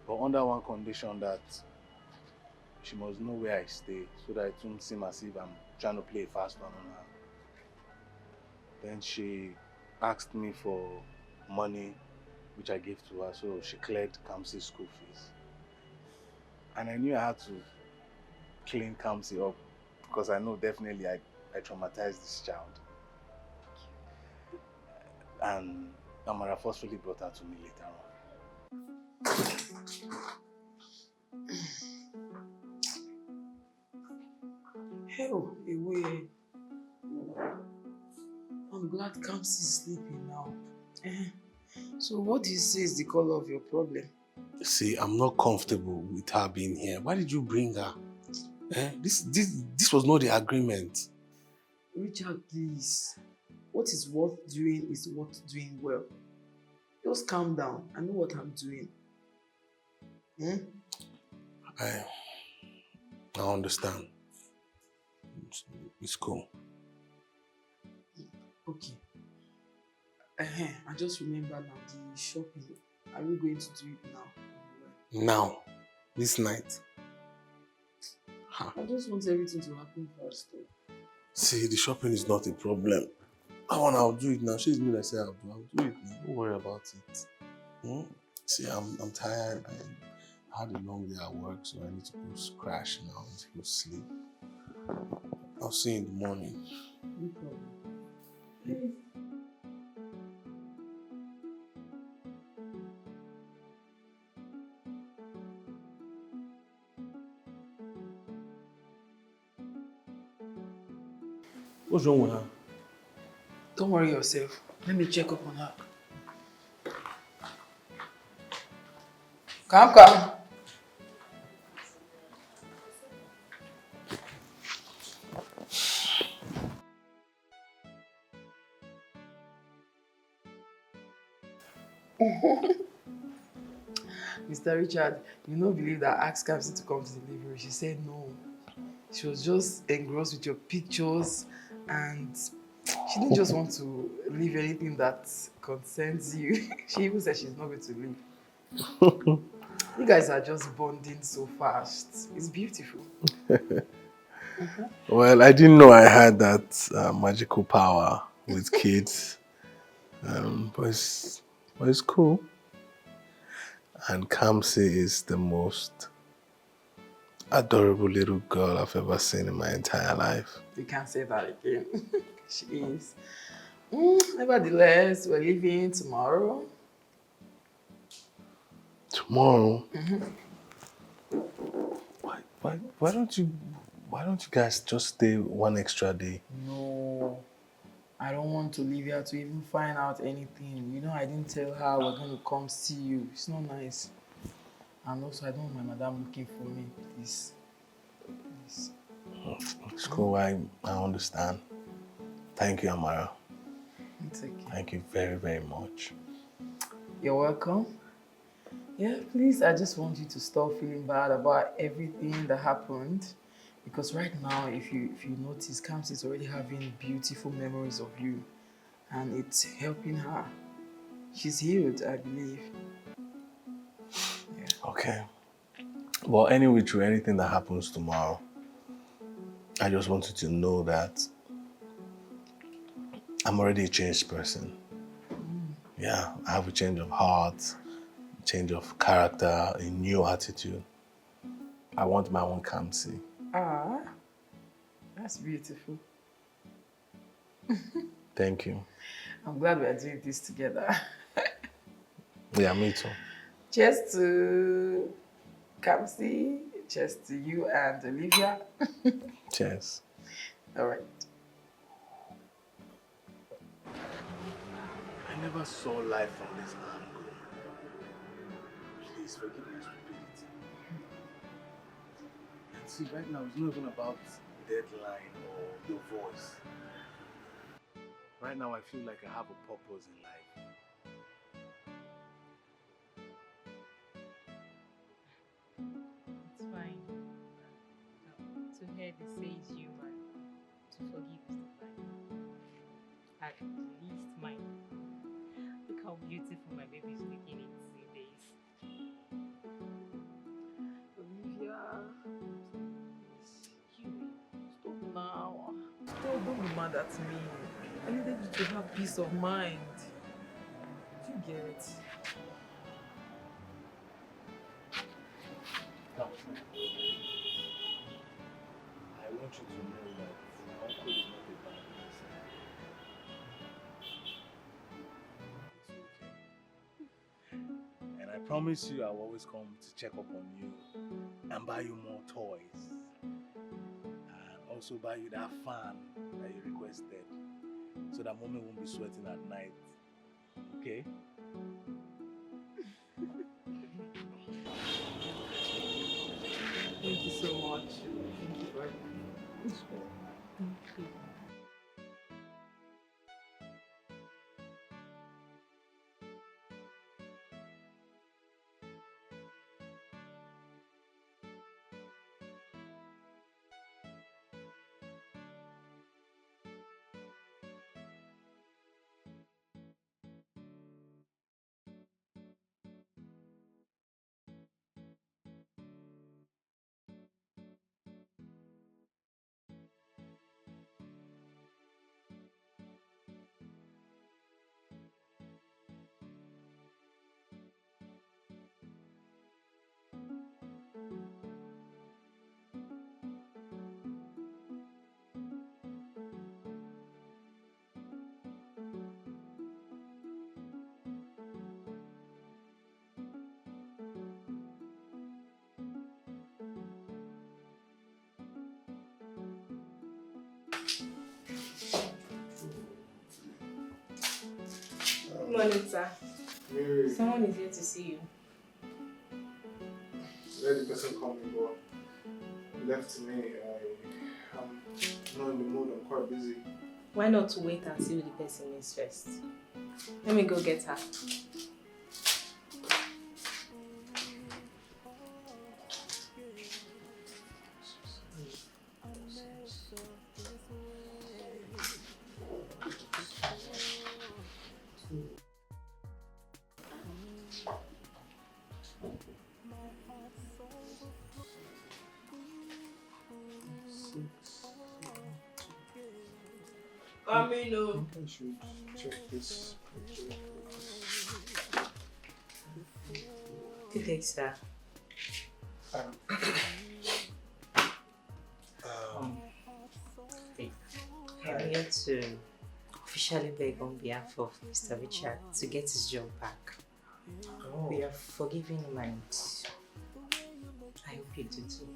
S12: But under one condition, that she must know where I stay, so that it won't seem as if I'm trying to play a fast one on her. Then she asked me for money, which I gave to her, so she cleared Kamsi's school fees. And I knew I had to clean Kamsi up, because I know definitely I traumatized this child. And Amara forcefully brought her to me later on.
S8: Hell, away. I'm glad Kamsi is sleeping now. So what do you say is the color of your problem?
S7: See, I'm not comfortable with her being here. Why did you bring her? This was not the agreement.
S8: Richard, please. What is worth doing is worth doing well. Just calm down. I know what I'm doing.
S7: I understand. It's cool.
S8: Okay. I just remember now the shopping. Are we going to do it now?
S7: Now, this night.
S8: I just want everything to happen fast.
S7: See, the shopping is not a problem. I'll do it now. She's me that say I'll do it now. Don't worry about it. See, I'm tired. I had a long day at work, so I need to go crash now and go sleep. I'll see you in the morning.
S8: No problem.
S1: What's wrong with her?
S8: Don't worry yourself. Let me check up on her. Come. Mr. Richard, you don't believe that I asked Kamsi to come to the delivery. She said no. She was just engrossed with your pictures and she didn't just want to leave anything that concerns you. She even said she's not going to leave. You guys are just bonding so fast. It's beautiful.
S7: Well, I didn't know I had that magical power with kids. But it's cool. And Kamsi is the most adorable little girl I've ever seen in my entire life.
S8: You can't say that again. She is. Nevertheless, we're leaving tomorrow.
S7: Tomorrow? Why don't you guys just stay one extra day?
S8: No, I don't want to leave here to even find out anything. You know, I didn't tell her we're going to come see you. It's not nice. And also, I don't want my madam looking for me, please.
S7: It's cool, I understand. Thank you, Amara.
S8: It's okay.
S7: Thank you very, very much.
S8: You're welcome. Yeah, please, I just want you to stop feeling bad about everything that happened. Because right now, if you notice, Kamsi is already having beautiful memories of you. And it's helping her. She's healed, I believe. Yeah.
S7: Okay. Well, anyway, through anything that happens tomorrow, I just wanted to know that I'm already a changed person. Yeah, I have a change of heart, change of character, a new attitude. I want my own Kamsi.
S8: Ah, that's beautiful.
S7: Thank you.
S8: I'm glad we're doing this together.
S7: Yeah, me too.
S8: Cheers to Kamsi, cheers to you and Olivia.
S7: Cheers.
S8: All right.
S7: I never saw life from this angle. Please forgive my stupidity. And see, right now it's not even about deadline or your voice. Right now I feel like I have a purpose in life.
S2: It's fine. To hear the say is human. To forgive is divine. At least mine. Look how beautiful my baby is looking in these days.
S8: Olivia, stop now. Don't be mad at me. I needed you to have peace of mind. Do you get it?
S7: Now, I want you to know that my uncle is not a bad person. It's okay. And I promise you I will always come to check up on you and buy you more toys. And also buy you that fan that you requested so that mommy won't be sweating at night. Okay?
S2: Thank you.
S11: Good morning, sir.
S12: Mary,
S11: Someone is here to see you.
S12: let the person call me, but left to me. I'm not in the mood. I'm quite busy.
S11: Why not wait and see who the person is first? Let me go get her.
S12: Camino. I should check this.
S2: Good day, sir. I'm here to officially beg on behalf of Mr. Richard to get his job back.
S12: Oh.
S2: We have forgiven him and I hope you do too.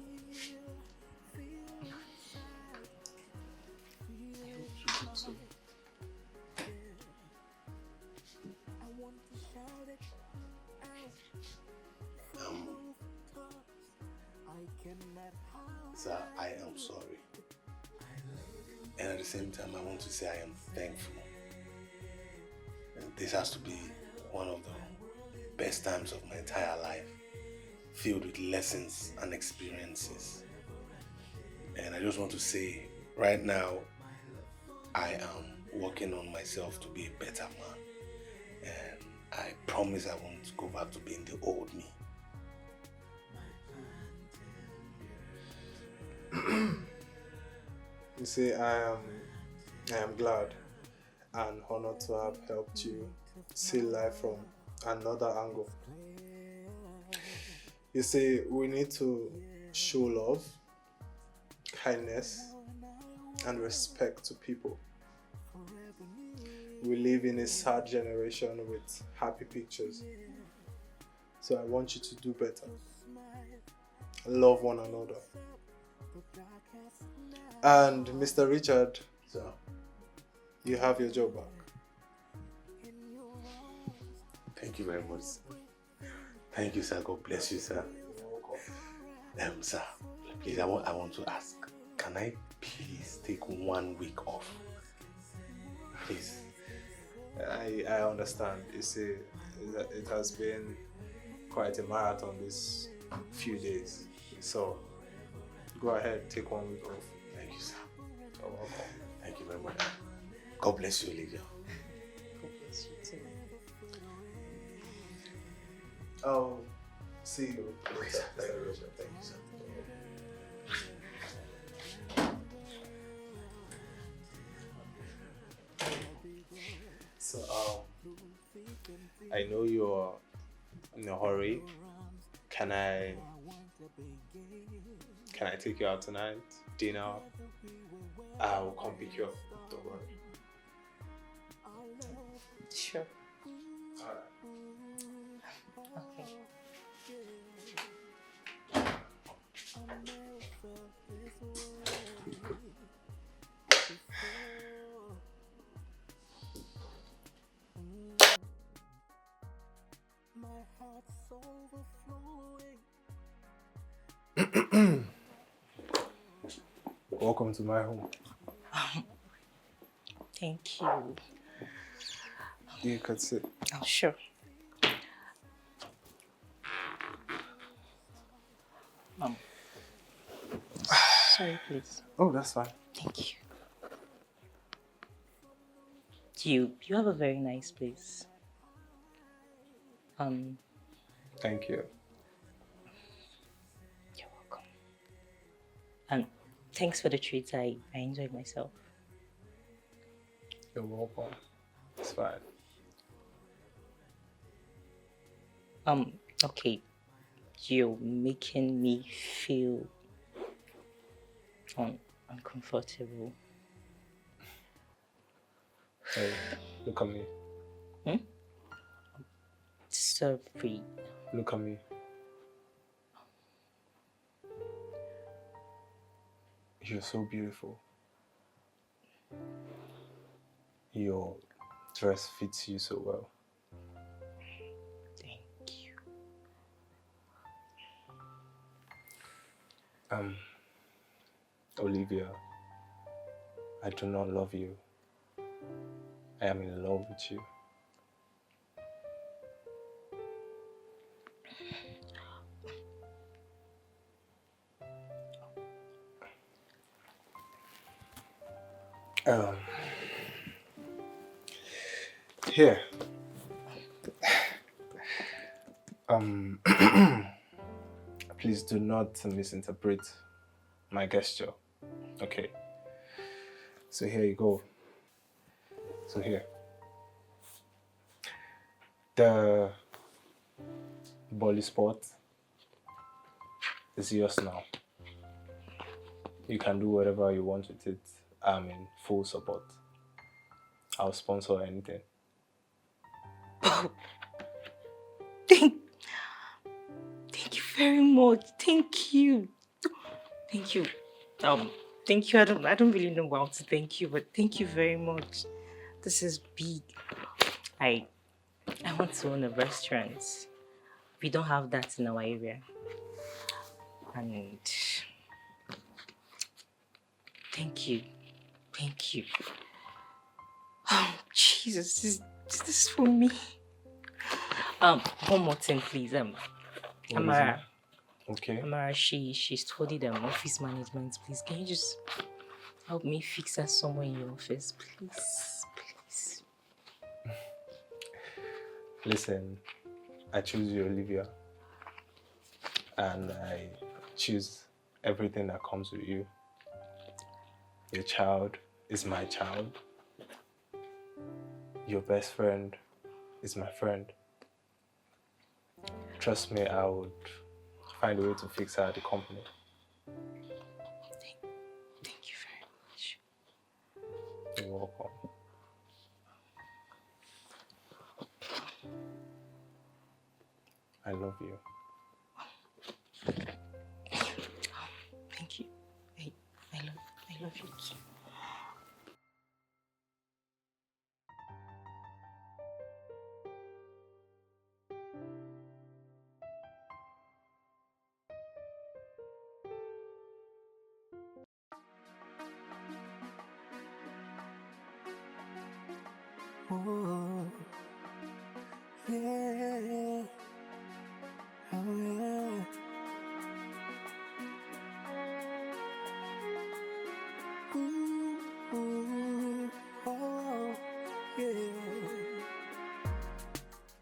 S2: I hope you do too.
S7: Sir, I am sorry. And at the same time, I want to say I am thankful. And this has to be one of the best times of my entire life, filled with lessons and experiences. And I just want to say, right now, I am working on myself to be a better man. And I promise I won't go back to being the old me.
S12: You see, I am glad and honored to have helped you see life from another angle. You see, we need to show love, kindness, and respect to people. We live in a sad generation with happy pictures. So I want you to do better. Love one another. And Mr. Richard,
S7: sir,
S12: you have your job back.
S7: Thank you very much, sir. Thank you, sir. God bless you, sir. Sir, please, I want to ask, can I please take 1 week off? Please.
S12: I understand. You see, it has been quite a marathon these few days. So, go ahead, take 1 week off.
S7: Thank you, sir.
S12: You're welcome.
S7: Thank you very much. God bless you, Olivia.
S2: God bless you too.
S12: I'll see you.
S7: Okay, sir. Thank you, sir. Thank you, sir.
S12: So, I know you're in a hurry. Can I take you out tonight? Dinner? I'll come pick you up. Don't worry.
S2: Sure.
S12: Alright.
S2: Okay.
S12: Welcome to my home.
S2: Thank you.
S12: You could sit.
S2: Oh, sure. Sorry, please.
S12: Oh, that's fine.
S2: Thank you. You have a very nice place.
S12: Thank you.
S2: You're welcome. And thanks for the treats. I enjoyed myself.
S12: You're welcome. It's fine.
S2: Okay. You're making me feel uncomfortable.
S12: Hey, look at me.
S2: Sorry.
S12: Look at me. You're so beautiful. Your dress fits you so well.
S2: Thank you.
S12: Olivia, I do not love you. I am in love with you. Here. Please do not misinterpret my gesture. Okay. So here you go. So here. The volley sport is yours now. You can do whatever you want with it. I'm in full support. I'll sponsor anything.
S2: Thank you very much. Thank you. Thank you. Thank you. I don't really know how to thank you, but thank you very much. This is big. I want to own a restaurant. We don't have that in our area. And thank you. Thank you. Oh, Jesus, this is for me. One more thing, please. Amara.
S12: Okay.
S2: Amara, she studied office management. Please, can you just help me fix her somewhere in your office, please? Please.
S12: Listen, I choose you, Olivia. And I choose everything that comes with you. Your child is my child. Your best friend is my friend. Trust me, I would find a way to fix her at the company.
S2: Thank you very much.
S12: You're welcome. I love you.
S2: Thank you. I love you too.
S6: Oh, yeah. Oh, yeah. Ooh, oh, yeah.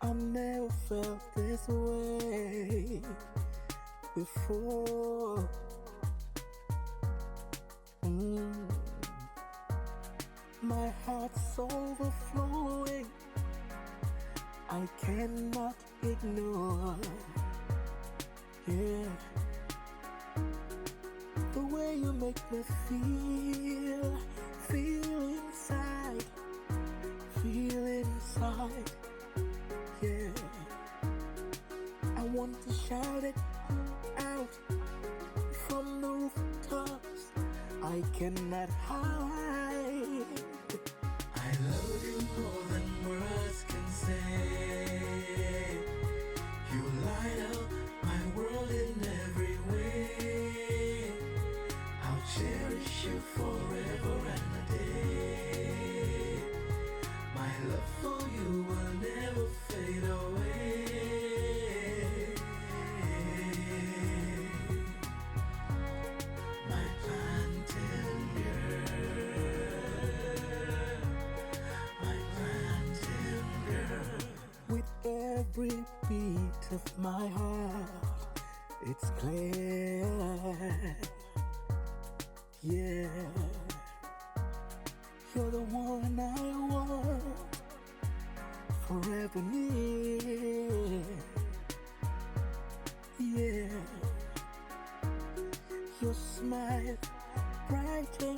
S6: I've never felt this way before. My heart's overflowing. I cannot ignore. Yeah. The way you make me feel inside. Yeah. I want to shout it out from the rooftops. I cannot hide. I love you more than words can say. You light up my world in every way. I'll cherish you every beat of my heart. It's clear, yeah. You're the one I want, forever near, yeah. Your smile brightens